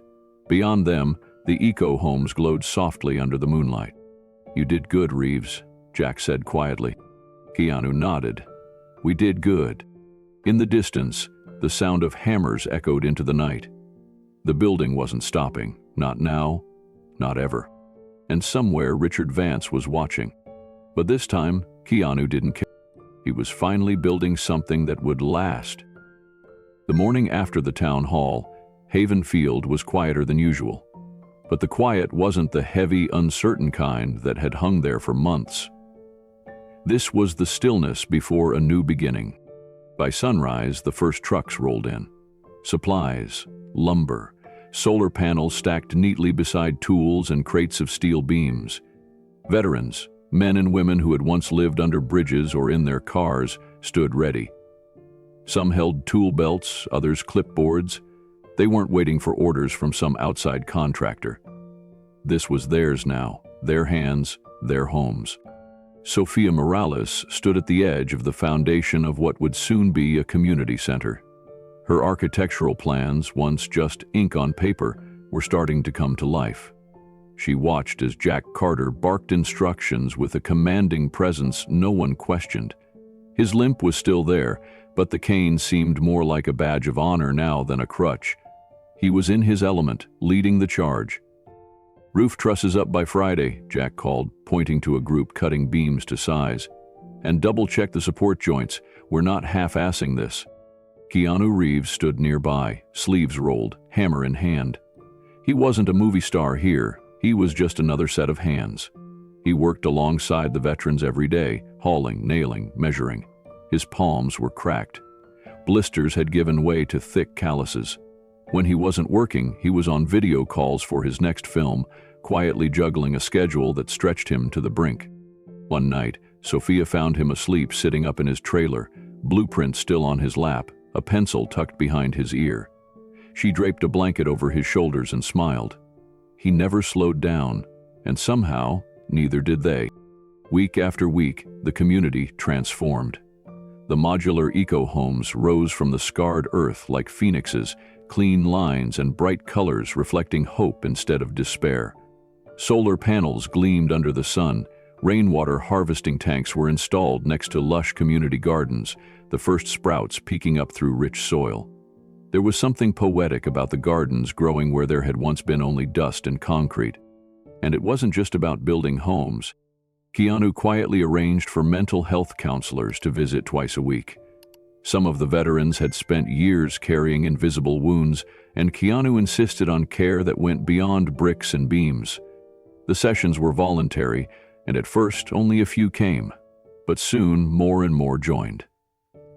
Beyond them, the eco-homes glowed softly under the moonlight. You did good, Reeves, Jack said quietly. Keanu nodded. We did good. In the distance, the sound of hammers echoed into the night. The building wasn't stopping, not now, not ever. And somewhere Richard Vance was watching. But this time, Keanu didn't care. He was finally building something that would last. The morning after the town hall, Haven Field was quieter than usual. But the quiet wasn't the heavy, uncertain kind that had hung there for months. This was the stillness before a new beginning. By sunrise, the first trucks rolled in. Supplies, lumber, solar panels stacked neatly beside tools and crates of steel beams. Veterans, men and women who had once lived under bridges or in their cars, stood ready. Some held tool belts, others clipboards. They weren't waiting for orders from some outside contractor. This was theirs now, their hands, their homes. Sofia Morales stood at the edge of the foundation of what would soon be a community center. Her architectural plans, once just ink on paper, were starting to come to life. She watched as Jack Carter barked instructions with a commanding presence no one questioned. His limp was still there, but the cane seemed more like a badge of honor now than a crutch. He was in his element, leading the charge. Roof trusses up by Friday, Jack called, pointing to a group cutting beams to size. And double-check the support joints. We're not half-assing this. Keanu Reeves stood nearby, sleeves rolled, hammer in hand. He wasn't a movie star here. He was just another set of hands. He worked alongside the veterans every day, hauling, nailing, measuring. His palms were cracked. Blisters had given way to thick calluses. When he wasn't working, he was on video calls for his next film, quietly juggling a schedule that stretched him to the brink. One night, Sofia found him asleep sitting up in his trailer, blueprint still on his lap, a pencil tucked behind his ear. She draped a blanket over his shoulders and smiled. He never slowed down, and somehow, neither did they. Week after week, the community transformed. The modular eco-homes rose from the scarred earth like phoenixes, clean lines and bright colors reflecting hope instead of despair. Solar panels gleamed under the sun. Rainwater harvesting tanks were installed next to lush community gardens, the first sprouts peeking up through rich soil. There was something poetic about the gardens growing where there had once been only dust and concrete. And it wasn't just about building homes. Keanu quietly arranged for mental health counselors to visit twice a week. Some of the veterans had spent years carrying invisible wounds, and Keanu insisted on care that went beyond bricks and beams. The sessions were voluntary, and at first only a few came, but soon more and more joined.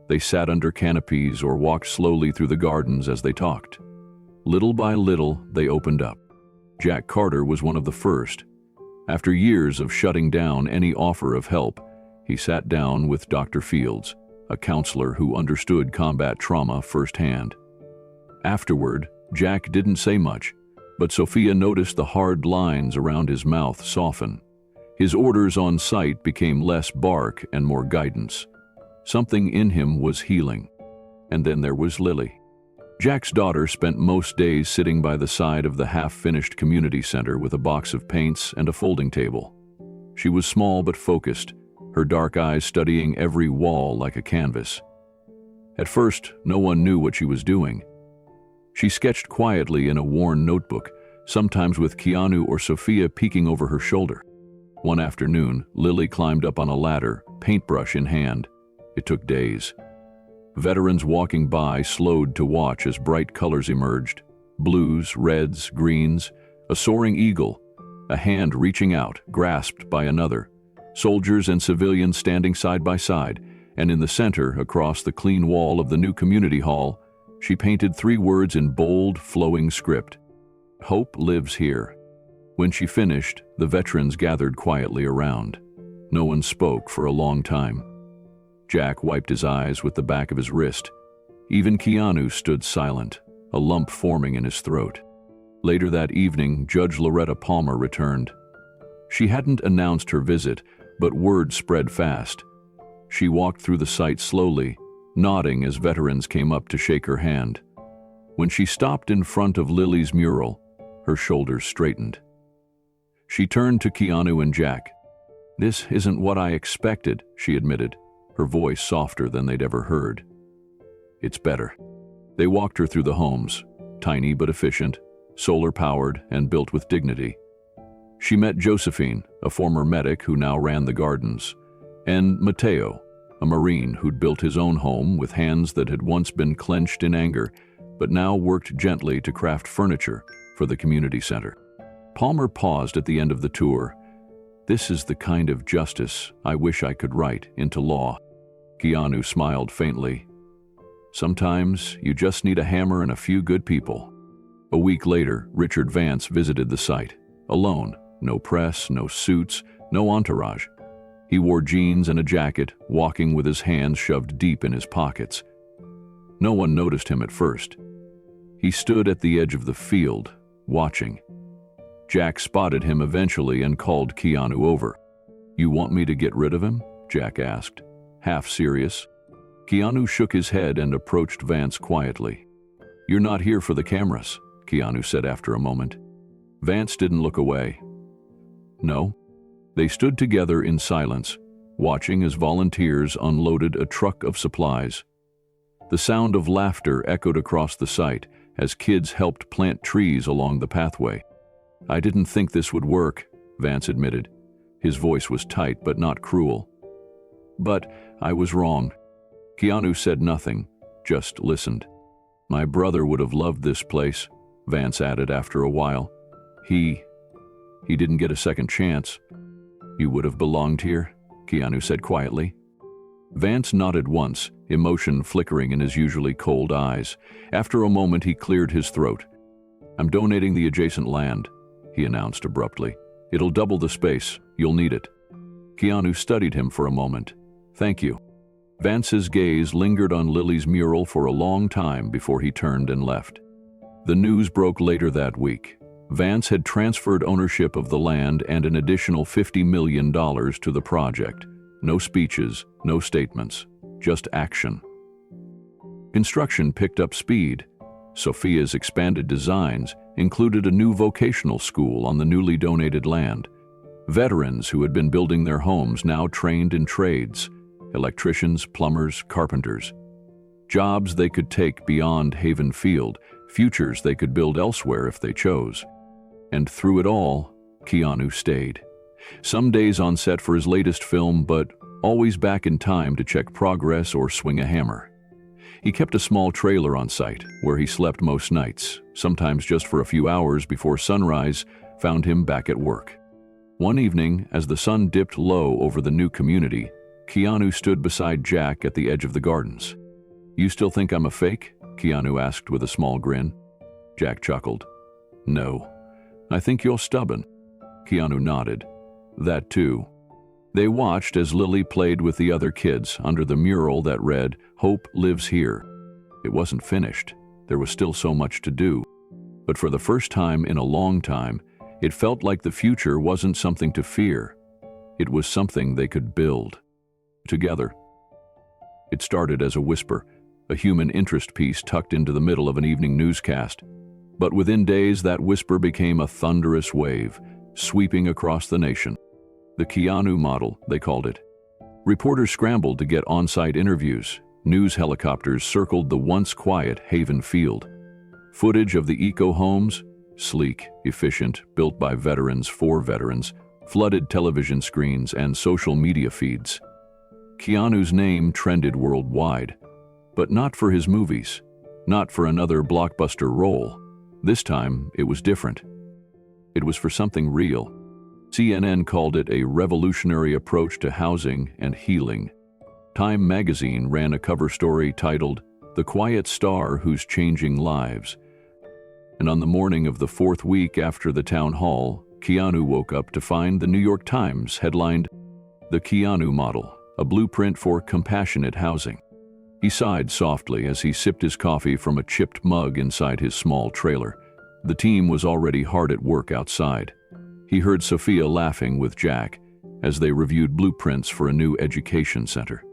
They sat under canopies or walked slowly through the gardens as they talked. Little by little, they opened up. Jack Carter was one of the first. After years of shutting down any offer of help, he sat down with Dr. Fields, a counselor who understood combat trauma firsthand. Afterward, Jack didn't say much, but Sofia noticed the hard lines around his mouth soften. His orders on site became less bark and more guidance. Something in him was healing. And then there was Lily. Jack's daughter spent most days sitting by the side of the half-finished community center with a box of paints and a folding table. She was small but focused, her dark eyes studying every wall like a canvas. At first, no one knew what she was doing. She sketched quietly in a worn notebook, sometimes with Keanu or Sofia peeking over her shoulder. One afternoon, Lily climbed up on a ladder, paintbrush in hand. It took days. Veterans walking by slowed to watch as bright colors emerged. Blues, reds, greens, a soaring eagle, a hand reaching out, grasped by another. Soldiers and civilians standing side by side, and in the center, across the clean wall of the new community hall, she painted 3 words in bold, flowing script. Hope lives here. When she finished, the veterans gathered quietly around. No one spoke for a long time. Jack wiped his eyes with the back of his wrist. Even Keanu stood silent, a lump forming in his throat. Later that evening, Judge Loretta Palmer returned. She hadn't announced her visit, but word spread fast. She walked through the site slowly, nodding as veterans came up to shake her hand. When she stopped in front of Lily's mural, her shoulders straightened. She turned to Keanu and Jack. "This isn't what I expected," she admitted, her voice softer than they'd ever heard. "It's better." They walked her through the homes, tiny but efficient, solar-powered and built with dignity. She met Josephine, a former medic who now ran the gardens, and Mateo, a Marine who'd built his own home with hands that had once been clenched in anger, but now worked gently to craft furniture for the community center. Palmer paused at the end of the tour. "This is the kind of justice I wish I could write into law." Keanu smiled faintly. "Sometimes you just need a hammer and a few good people." A week later, Richard Vance visited the site, alone. No press, no suits, no entourage. He wore jeans and a jacket, walking with his hands shoved deep in his pockets. No one noticed him at first. He stood at the edge of the field, watching. Jack spotted him eventually and called Keanu over. "You want me to get rid of him?" Jack asked, half serious. Keanu shook his head and approached Vance quietly. "You're not here for the cameras," Keanu said after a moment. Vance didn't look away. "No." They stood together in silence, watching as volunteers unloaded a truck of supplies. The sound of laughter echoed across the site as kids helped plant trees along the pathway. "I didn't think this would work," Vance admitted. His voice was tight but not cruel. "But I was wrong." Keanu said nothing, just listened. "My brother would have loved this place," Vance added after a while. He didn't get a second chance." "You would have belonged here?" Keanu said quietly. Vance nodded once, emotion flickering in his usually cold eyes. After a moment, he cleared his throat. "I'm donating the adjacent land," he announced abruptly. "It'll double the space. You'll need it." Keanu studied him for a moment. "Thank you." Vance's gaze lingered on Lily's mural for a long time before he turned and left. The news broke later that week. Vance had transferred ownership of the land and an additional $50 million to the project. No speeches, no statements, just action. Construction picked up speed. Sophia's expanded designs included a new vocational school on the newly donated land. Veterans who had been building their homes now trained in trades: electricians, plumbers, carpenters. Jobs they could take beyond Haven Field, futures they could build elsewhere if they chose. And through it all, Keanu stayed. Some days on set for his latest film, but always back in time to check progress or swing a hammer. He kept a small trailer on site, where he slept most nights, sometimes just for a few hours before sunrise found him back at work. One evening, as the sun dipped low over the new community, Keanu stood beside Jack at the edge of the gardens. "You still think I'm a fake?" Keanu asked with a small grin. Jack chuckled. "No. I think you're stubborn." Keanu nodded. "That too." They watched as Lily played with the other kids under the mural that read, "Hope lives here." It wasn't finished. There was still so much to do. But for the first time in a long time, it felt like the future wasn't something to fear. It was something they could build. Together. It started as a whisper, a human interest piece tucked into the middle of an evening newscast. But within days, that whisper became a thunderous wave, sweeping across the nation. The Keanu model, they called it. Reporters scrambled to get on-site interviews. News helicopters circled the once quiet Haven Field. Footage of the eco-homes, sleek, efficient, built by veterans for veterans, flooded television screens and social media feeds. Keanu's name trended worldwide, but not for his movies, not for another blockbuster role. This time, it was different. It was for something real. CNN called it a revolutionary approach to housing and healing. Time magazine ran a cover story titled, "The Quiet Star Who's Changing Lives." And on the morning of the fourth week after the town hall, Keanu woke up to find the New York Times headlined, "The Keanu Model, a Blueprint for Compassionate Housing." He sighed softly as he sipped his coffee from a chipped mug inside his small trailer. The team was already hard at work outside. He heard Sophia laughing with Jack as they reviewed blueprints for a new education center.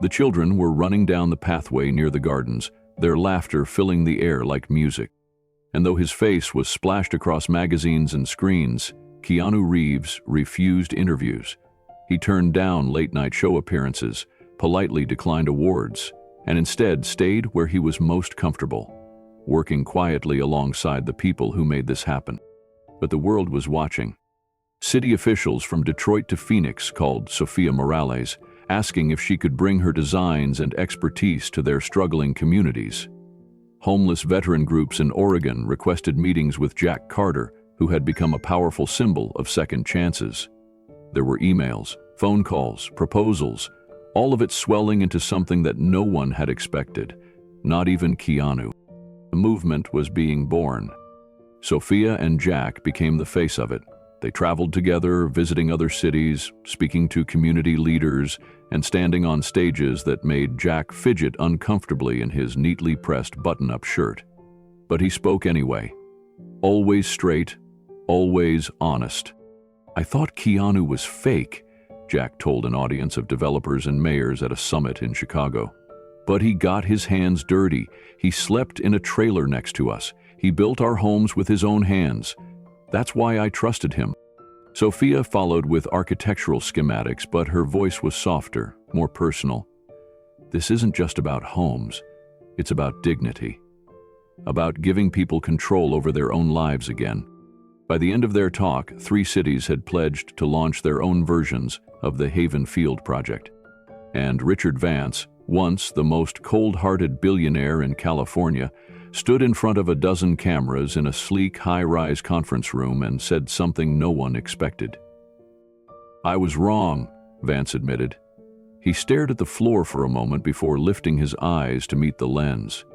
The children were running down the pathway near the gardens, their laughter filling the air like music. And though his face was splashed across magazines and screens, Keanu Reeves refused interviews. He turned down late-night show appearances, politely declined awards, and instead stayed where he was most comfortable, working quietly alongside the people who made this happen. But the world was watching. City officials from Detroit to Phoenix called Sophia Morales, asking if she could bring her designs and expertise to their struggling communities. Homeless veteran groups in Oregon requested meetings with Jack Carter, who had become a powerful symbol of second chances. There were emails, phone calls, proposals, all of it swelling into something that no one had expected, not even Keanu. The movement was being born. Sophia and Jack became the face of it. They traveled together, visiting other cities, speaking to community leaders, and standing on stages that made Jack fidget uncomfortably in his neatly pressed button-up shirt. But he spoke anyway. Always straight, always honest. "I thought Keanu was fake," Jack told an audience of developers and mayors at a summit in Chicago. "But he got his hands dirty. He slept in a trailer next to us. He built our homes with his own hands. That's why I trusted him." Sophia followed with architectural schematics, but her voice was softer, more personal. "This isn't just about homes. It's about dignity. About giving people control over their own lives again." By the end of their talk, 3 cities had pledged to launch their own versions of the Haven Field project. And Richard Vance, once the most cold-hearted billionaire in California, stood in front of a dozen cameras in a sleek, high-rise conference room and said something no one expected. "I was wrong," Vance admitted. He stared at the floor for a moment before lifting his eyes to meet the lens.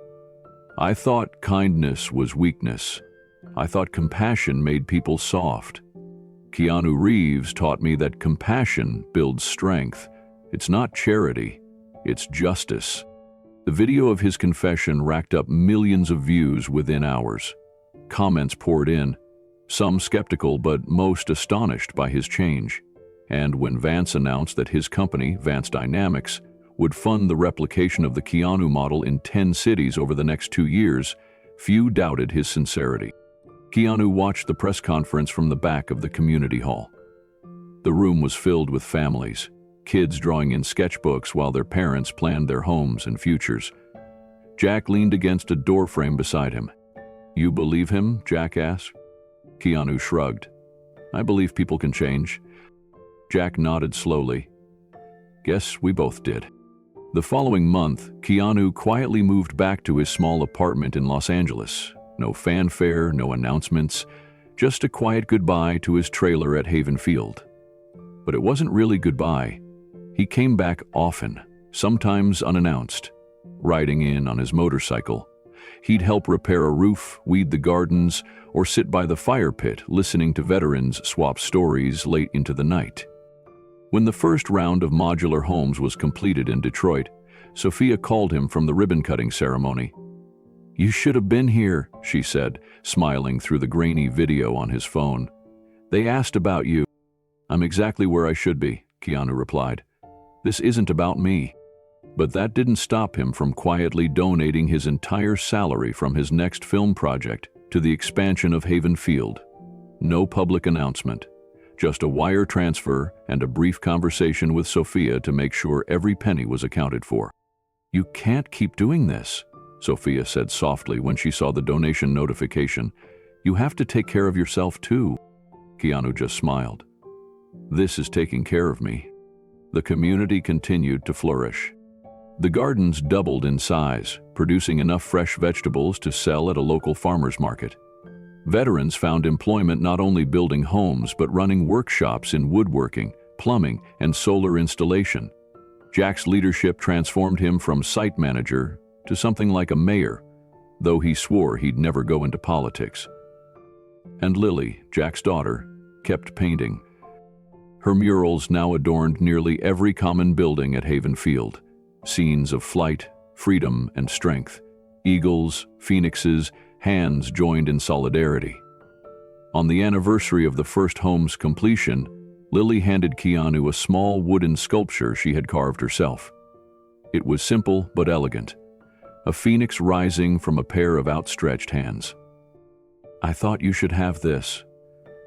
"I thought kindness was weakness. I thought compassion made people soft. Keanu Reeves taught me that compassion builds strength. It's not charity, it's justice." The video of his confession racked up millions of views within hours. Comments poured in, some skeptical but most astonished by his change. And when Vance announced that his company, Vance Dynamics, would fund the replication of the Keanu model in 10 cities over the next 2 years, few doubted his sincerity. Keanu watched the press conference from the back of the community hall. The room was filled with families, kids drawing in sketchbooks while their parents planned their homes and futures. Jack leaned against a doorframe beside him. "You believe him?" Jack asked. Keanu shrugged. "I believe people can change." Jack nodded slowly. "Guess we both did." The following month, Keanu quietly moved back to his small apartment in Los Angeles. No fanfare, no announcements, just a quiet goodbye to his trailer at Haven Field. But it wasn't really goodbye. He came back often, sometimes unannounced, riding in on his motorcycle. He'd help repair a roof, weed the gardens, or sit by the fire pit listening to veterans swap stories late into the night. When the first round of modular homes was completed in Detroit, Sophia called him from the ribbon-cutting ceremony. "You should have been here," she said, smiling through the grainy video on his phone. "They asked about you." "I'm exactly where I should be," Keanu replied. "This isn't about me." But that didn't stop him from quietly donating his entire salary from his next film project to the expansion of Haven Field. No public announcement, just a wire transfer and a brief conversation with Sophia to make sure every penny was accounted for. "You can't keep doing this," Sophia said softly when she saw the donation notification. "You have to take care of yourself too." Keanu just smiled. "This is taking care of me." The community continued to flourish. The gardens doubled in size, producing enough fresh vegetables to sell at a local farmer's market. Veterans found employment not only building homes but running workshops in woodworking, plumbing, and solar installation. Jack's leadership transformed him from site manager to something like a mayor, though he swore he'd never go into politics. And Lily, Jack's daughter, kept painting. Her murals now adorned nearly every common building at Haven Field. Scenes of flight, freedom, and strength. Eagles, phoenixes, hands joined in solidarity. On the anniversary of the first home's completion, Lily handed Keanu a small wooden sculpture she had carved herself. It was simple but elegant, a phoenix rising from a pair of outstretched hands. "I thought you should have this,"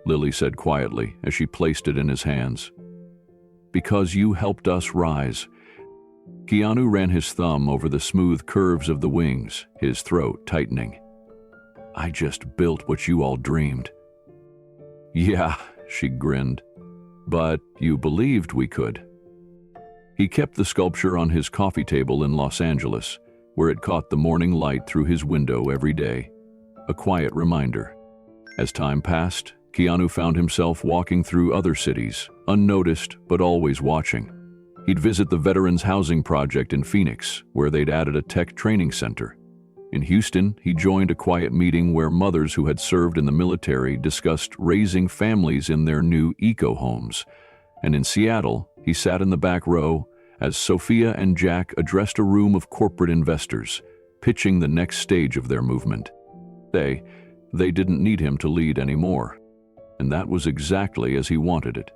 Lily said quietly as she placed it in his hands. "Because you helped us rise." Keanu ran his thumb over the smooth curves of the wings, his throat tightening. "I just built what you all dreamed." "Yeah," she grinned, "but you believed we could." He kept the sculpture on his coffee table in Los Angeles, where it caught the morning light through his window every day, a quiet reminder. As time passed, Keanu found himself walking through other cities, unnoticed but always watching. He'd visit the Veterans Housing Project in Phoenix, where they'd added a tech training center. In Houston, he joined a quiet meeting where mothers who had served in the military discussed raising families in their new eco-homes. And in Seattle, he sat in the back row as Sophia and Jack addressed a room of corporate investors, pitching the next stage of their movement. They didn't need him to lead anymore. And that was exactly as he wanted it.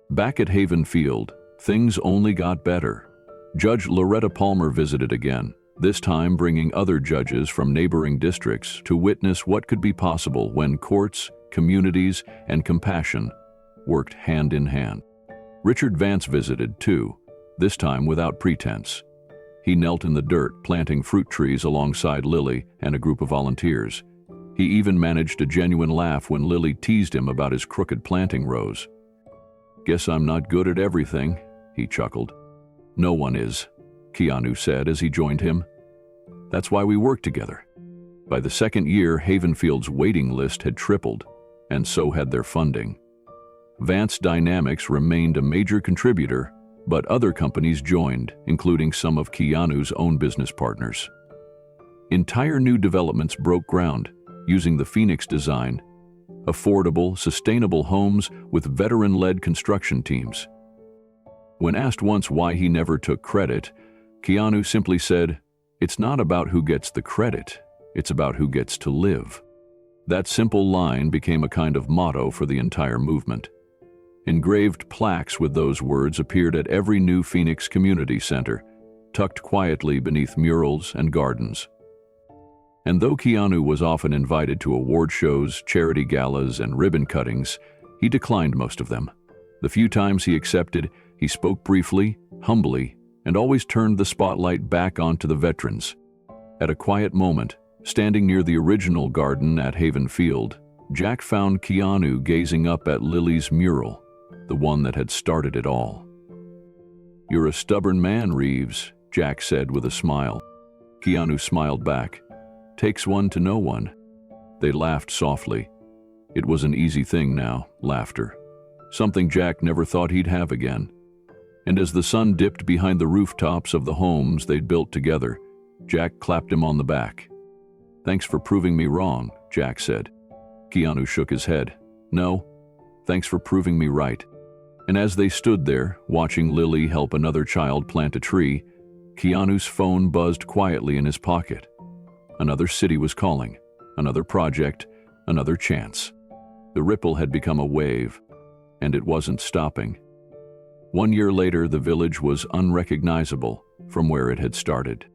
Back at Haven Field, things only got better. Judge Loretta Palmer visited again, this time bringing other judges from neighboring districts to witness what could be possible when courts, communities, and compassion worked hand in hand. Richard Vance visited too, this time without pretense. He knelt in the dirt planting fruit trees alongside Lily and a group of volunteers. He even managed a genuine laugh when Lily teased him about his crooked planting rows. "Guess I'm not good at everything," he chuckled. "No one is," Keanu said as he joined him. "That's why we work together." By the second year, Havenfield's waiting list had tripled, and so had their funding. Vance Dynamics remained a major contributor, but other companies joined, including some of Keanu's own business partners. Entire new developments broke ground, using the Phoenix design, affordable, sustainable homes with veteran-led construction teams. When asked once why he never took credit, Keanu simply said, "It's not about who gets the credit, it's about who gets to live." That simple line became a kind of motto for the entire movement. Engraved plaques with those words appeared at every new Phoenix community center, tucked quietly beneath murals and gardens. And though Keanu was often invited to award shows, charity galas, and ribbon cuttings, he declined most of them. The few times he accepted, he spoke briefly, humbly, and always turned the spotlight back onto the veterans. At a quiet moment, standing near the original garden at Haven Field, Jack found Keanu gazing up at Lily's mural, the one that had started it all. "You're a stubborn man, Reeves," Jack said with a smile. Keanu smiled back. "Takes one to know one." They laughed softly. It was an easy thing now, laughter. Something Jack never thought he'd have again. And as the sun dipped behind the rooftops of the homes they'd built together, Jack clapped him on the back. "Thanks for proving me wrong," Jack said. Keanu shook his head. "No, thanks for proving me right." And as they stood there, watching Lily help another child plant a tree, Keanu's phone buzzed quietly in his pocket. Another city was calling, another project, another chance. The ripple had become a wave, and it wasn't stopping. 1 year later, the village was unrecognizable from where it had started.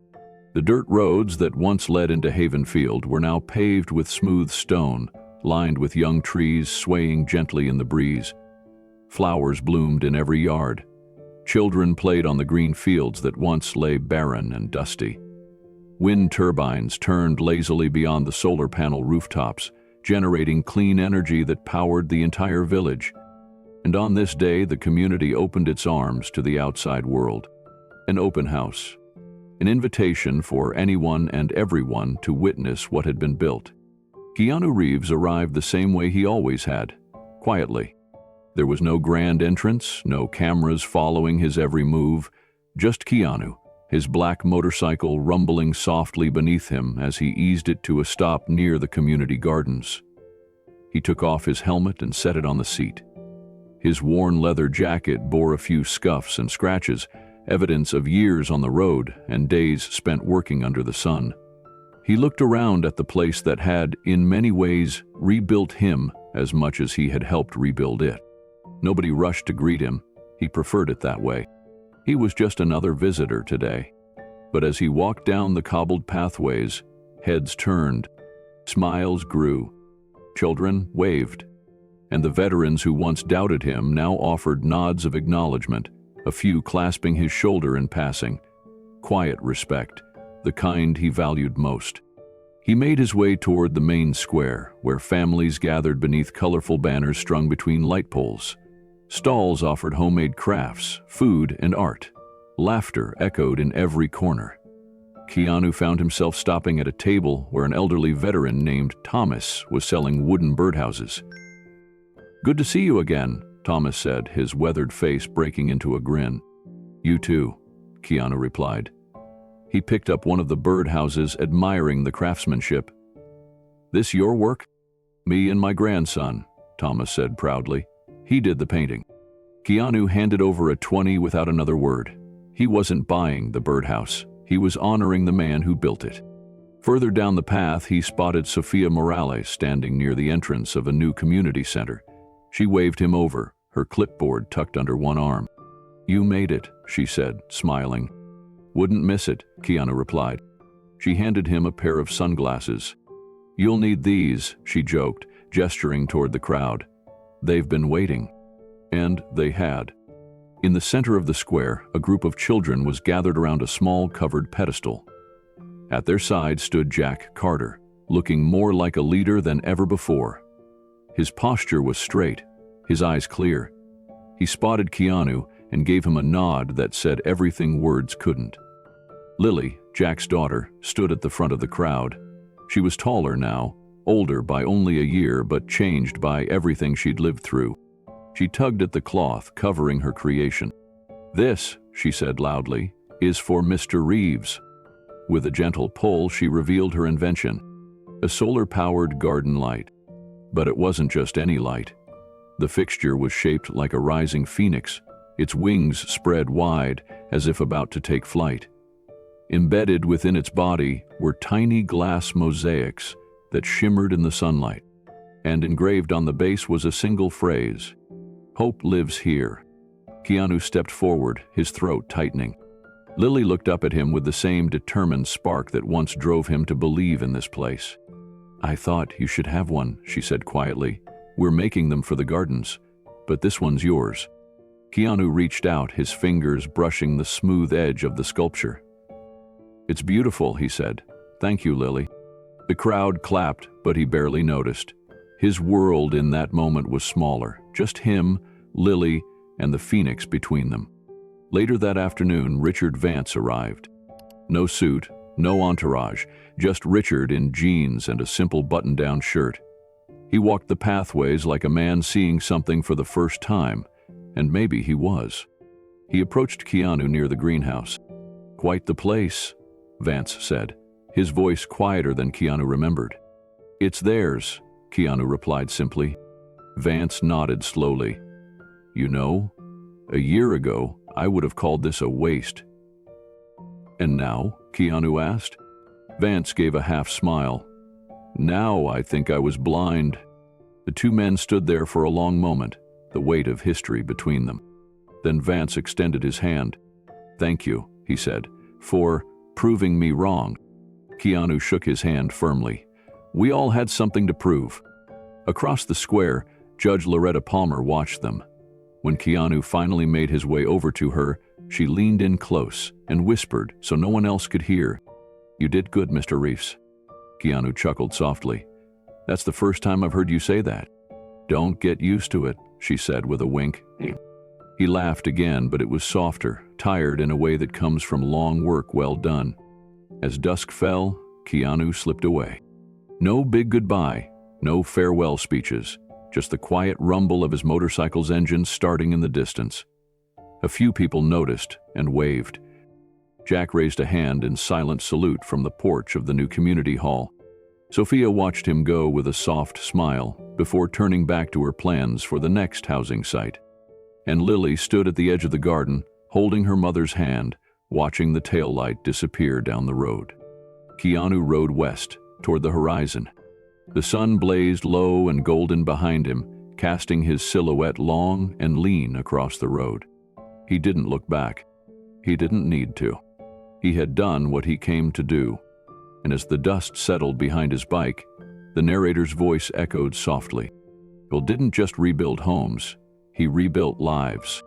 The dirt roads that once led into Haven Field were now paved with smooth stone, lined with young trees swaying gently in the breeze. Flowers bloomed in every yard. Children played on the green fields that once lay barren and dusty. Wind turbines turned lazily beyond the solar panel rooftops, generating clean energy that powered the entire village. And on this day, the community opened its arms to the outside world. An open house, an invitation for anyone and everyone to witness what had been built. Keanu Reeves arrived the same way he always had, quietly. There was no grand entrance, no cameras following his every move, just Keanu, his black motorcycle rumbling softly beneath him as he eased it to a stop near the community gardens. He took off his helmet and set it on the seat. His worn leather jacket bore a few scuffs and scratches, evidence of years on the road and days spent working under the sun. He looked around at the place that had, in many ways, rebuilt him as much as he had helped rebuild it. Nobody rushed to greet him. He preferred it that way. He was just another visitor today. But as he walked down the cobbled pathways, heads turned, smiles grew, children waved, and the veterans who once doubted him now offered nods of acknowledgement, a few clasping his shoulder in passing. Quiet respect, the kind he valued most. He made his way toward the main square, where families gathered beneath colorful banners strung between light poles. Stalls offered homemade crafts, food, and art. Laughter echoed in every corner. Keanu found himself stopping at a table where an elderly veteran named Thomas was selling wooden birdhouses. "Good to see you again," Thomas said, his weathered face breaking into a grin. "You too," Keanu replied. He picked up one of the birdhouses, admiring the craftsmanship. "This your work?" "Me and my grandson," Thomas said proudly. "He did the painting." Keanu handed over a 20 without another word. He wasn't buying the birdhouse. He was honoring the man who built it. Further down the path, he spotted Sofia Morales standing near the entrance of a new community center. She waved him over, her clipboard tucked under one arm. "You made it," she said, smiling. "Wouldn't miss it," Keanu replied. She handed him a pair of sunglasses. "You'll need these," she joked, gesturing toward the crowd. "They've been waiting." And they had. In the center of the square, a group of children was gathered around a small covered pedestal. At their side stood Jack Carter, looking more like a leader than ever before. His posture was straight, his eyes clear. He spotted Keanu and gave him a nod that said everything words couldn't. Lily, Jack's daughter, stood at the front of the crowd. She was taller now, older by only a year, but changed by everything she'd lived through. She tugged at the cloth covering her creation. "This," she said loudly, "is for Mr. Reeves." With a gentle pull, she revealed her invention, a solar-powered garden light. But it wasn't just any light. The fixture was shaped like a rising phoenix, its wings spread wide as if about to take flight. Embedded within its body were tiny glass mosaics that shimmered in the sunlight, and engraved on the base was a single phrase, "Hope lives here." Keanu stepped forward, his throat tightening. Lily looked up at him with the same determined spark that once drove him to believe in this place. "I thought you should have one," she said quietly. "We're making them for the gardens, but this one's yours." Keanu reached out, his fingers brushing the smooth edge of the sculpture. "It's beautiful," he said. "Thank you, Lily." The crowd clapped, but he barely noticed. His world in that moment was smaller, just him, Lily, and the phoenix between them. Later that afternoon, Richard Vance arrived. No suit, no entourage, just Richard in jeans and a simple button-down shirt. He walked the pathways like a man seeing something for the first time, and maybe he was. He approached Keanu near the greenhouse. "Quite the place," Vance said, his voice quieter than Keanu remembered. "It's theirs," Keanu replied simply. Vance nodded slowly. "You know, a year ago, I would have called this a waste." "And now?" Keanu asked. Vance gave a half smile. "Now I think I was blind." The two men stood there for a long moment, the weight of history between them. Then Vance extended his hand. "Thank you," he said, "for proving me wrong." Keanu shook his hand firmly. We all had something to prove. Across the square, Judge Loretta Palmer watched them. When Keanu finally made his way over to her, she leaned in close and whispered so no one else could hear, "You did good, Mr. Reeves." Keanu chuckled softly. "That's the first time I've heard you say that." "Don't get used to it," she said with a wink. He laughed again, but it was softer, tired in a way that comes from long work well done. As dusk fell, Keanu slipped away. No big goodbye, no farewell speeches, just the quiet rumble of his motorcycle's engine starting in the distance. A few people noticed and waved. Jack raised a hand in silent salute from the porch of the new community hall. Sophia watched him go with a soft smile before turning back to her plans for the next housing site. And Lily stood at the edge of the garden, holding her mother's hand, watching the taillight disappear down the road. Keanu rode west, toward the horizon. The sun blazed low and golden behind him, casting his silhouette long and lean across the road. He didn't look back. He didn't need to. He had done what he came to do. And as the dust settled behind his bike, the narrator's voice echoed softly. Bill didn't just rebuild homes, he rebuilt lives.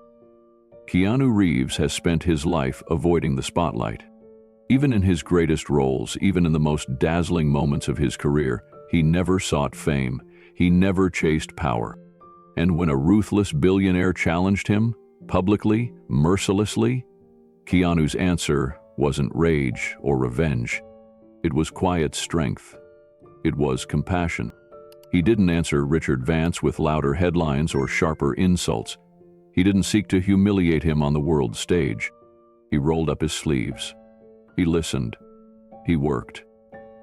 Keanu Reeves has spent his life avoiding the spotlight. Even in his greatest roles, even in the most dazzling moments of his career, he never sought fame. He never chased power. And when a ruthless billionaire challenged him, publicly, mercilessly, Keanu's answer wasn't rage or revenge. It was quiet strength. It was compassion. He didn't answer Richard Vance with louder headlines or sharper insults. He didn't seek to humiliate him on the world stage. He rolled up his sleeves. He listened. He worked.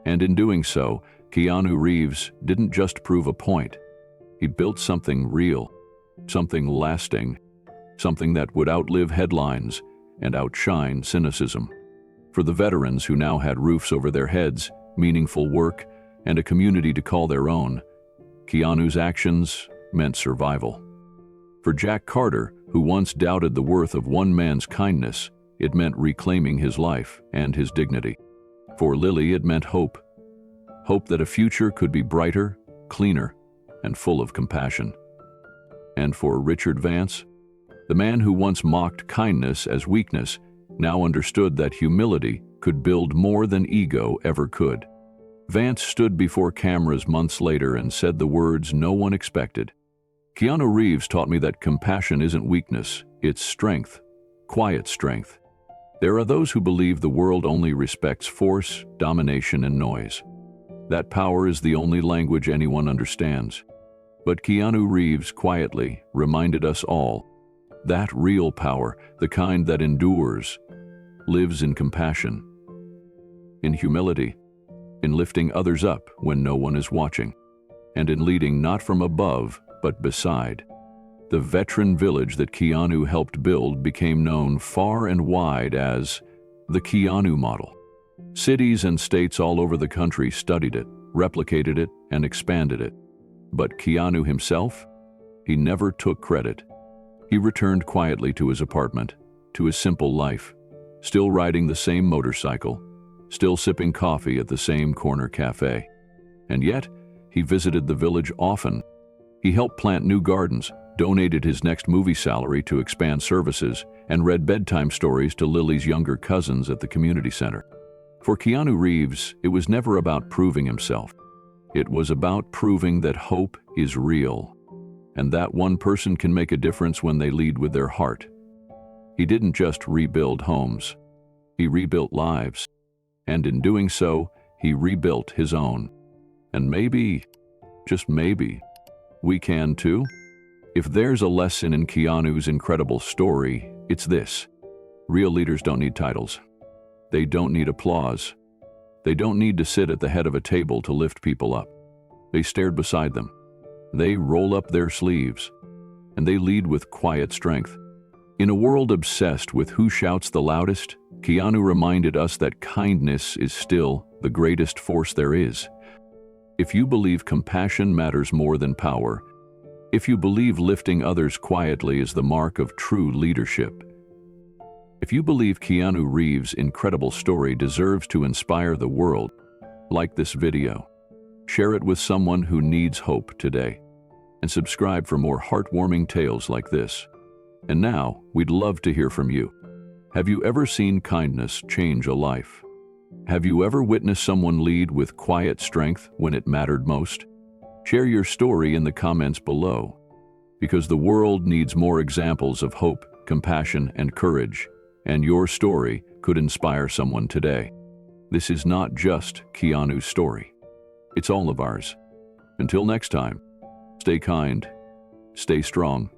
And in doing so, Keanu Reeves didn't just prove a point. He built something real, something lasting, something that would outlive headlines and outshine cynicism. For the veterans who now had roofs over their heads, meaningful work, and a community to call their own, Keanu's actions meant survival. For Jack Carter, who once doubted the worth of one man's kindness, it meant reclaiming his life and his dignity. For Lily, it meant hope. Hope that a future could be brighter, cleaner, and full of compassion. And for Richard Vance, the man who once mocked kindness as weakness, now understood that humility could build more than ego ever could. Vance stood before cameras months later and said the words no one expected. Keanu Reeves taught me that compassion isn't weakness, it's strength, quiet strength. There are those who believe the world only respects force, domination, and noise. That power is the only language anyone understands. But Keanu Reeves quietly reminded us all that real power, the kind that endures, lives in compassion, in humility, in lifting others up when no one is watching, and in leading not from above, but beside. The veteran village that Keanu helped build became known far and wide as the Keanu model. Cities and states all over the country studied it, replicated it, and expanded it. But Keanu himself? He never took credit. He returned quietly to his apartment, to his simple life, still riding the same motorcycle, still sipping coffee at the same corner cafe. And yet, he visited the village often. He helped plant new gardens, donated his next movie salary to expand services, and read bedtime stories to Lily's younger cousins at the community center. For Keanu Reeves, it was never about proving himself. It was about proving that hope is real, and that one person can make a difference when they lead with their heart. He didn't just rebuild homes. He rebuilt lives. And in doing so, he rebuilt his own. And maybe, just maybe, we can too. If there's a lesson in Keanu's incredible story, it's this. Real leaders don't need titles. They don't need applause. They don't need to sit at the head of a table to lift people up. They stared beside them. They roll up their sleeves. And they lead with quiet strength. In a world obsessed with who shouts the loudest, Keanu reminded us that kindness is still the greatest force there is. If you believe compassion matters more than power, if you believe lifting others quietly is the mark of true leadership, if you believe Keanu Reeves' incredible story deserves to inspire the world, like this video, share it with someone who needs hope today, and subscribe for more heartwarming tales like this. And now, we'd love to hear from you. Have you ever seen kindness change a life? Have you ever witnessed someone lead with quiet strength when it mattered most? Share your story in the comments below, because the world needs more examples of hope, compassion, and courage, and your story could inspire someone today. This is not just Keanu's story. It's all of ours. Until next time, stay kind, stay strong,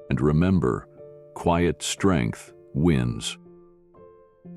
and remember, quiet strength wins.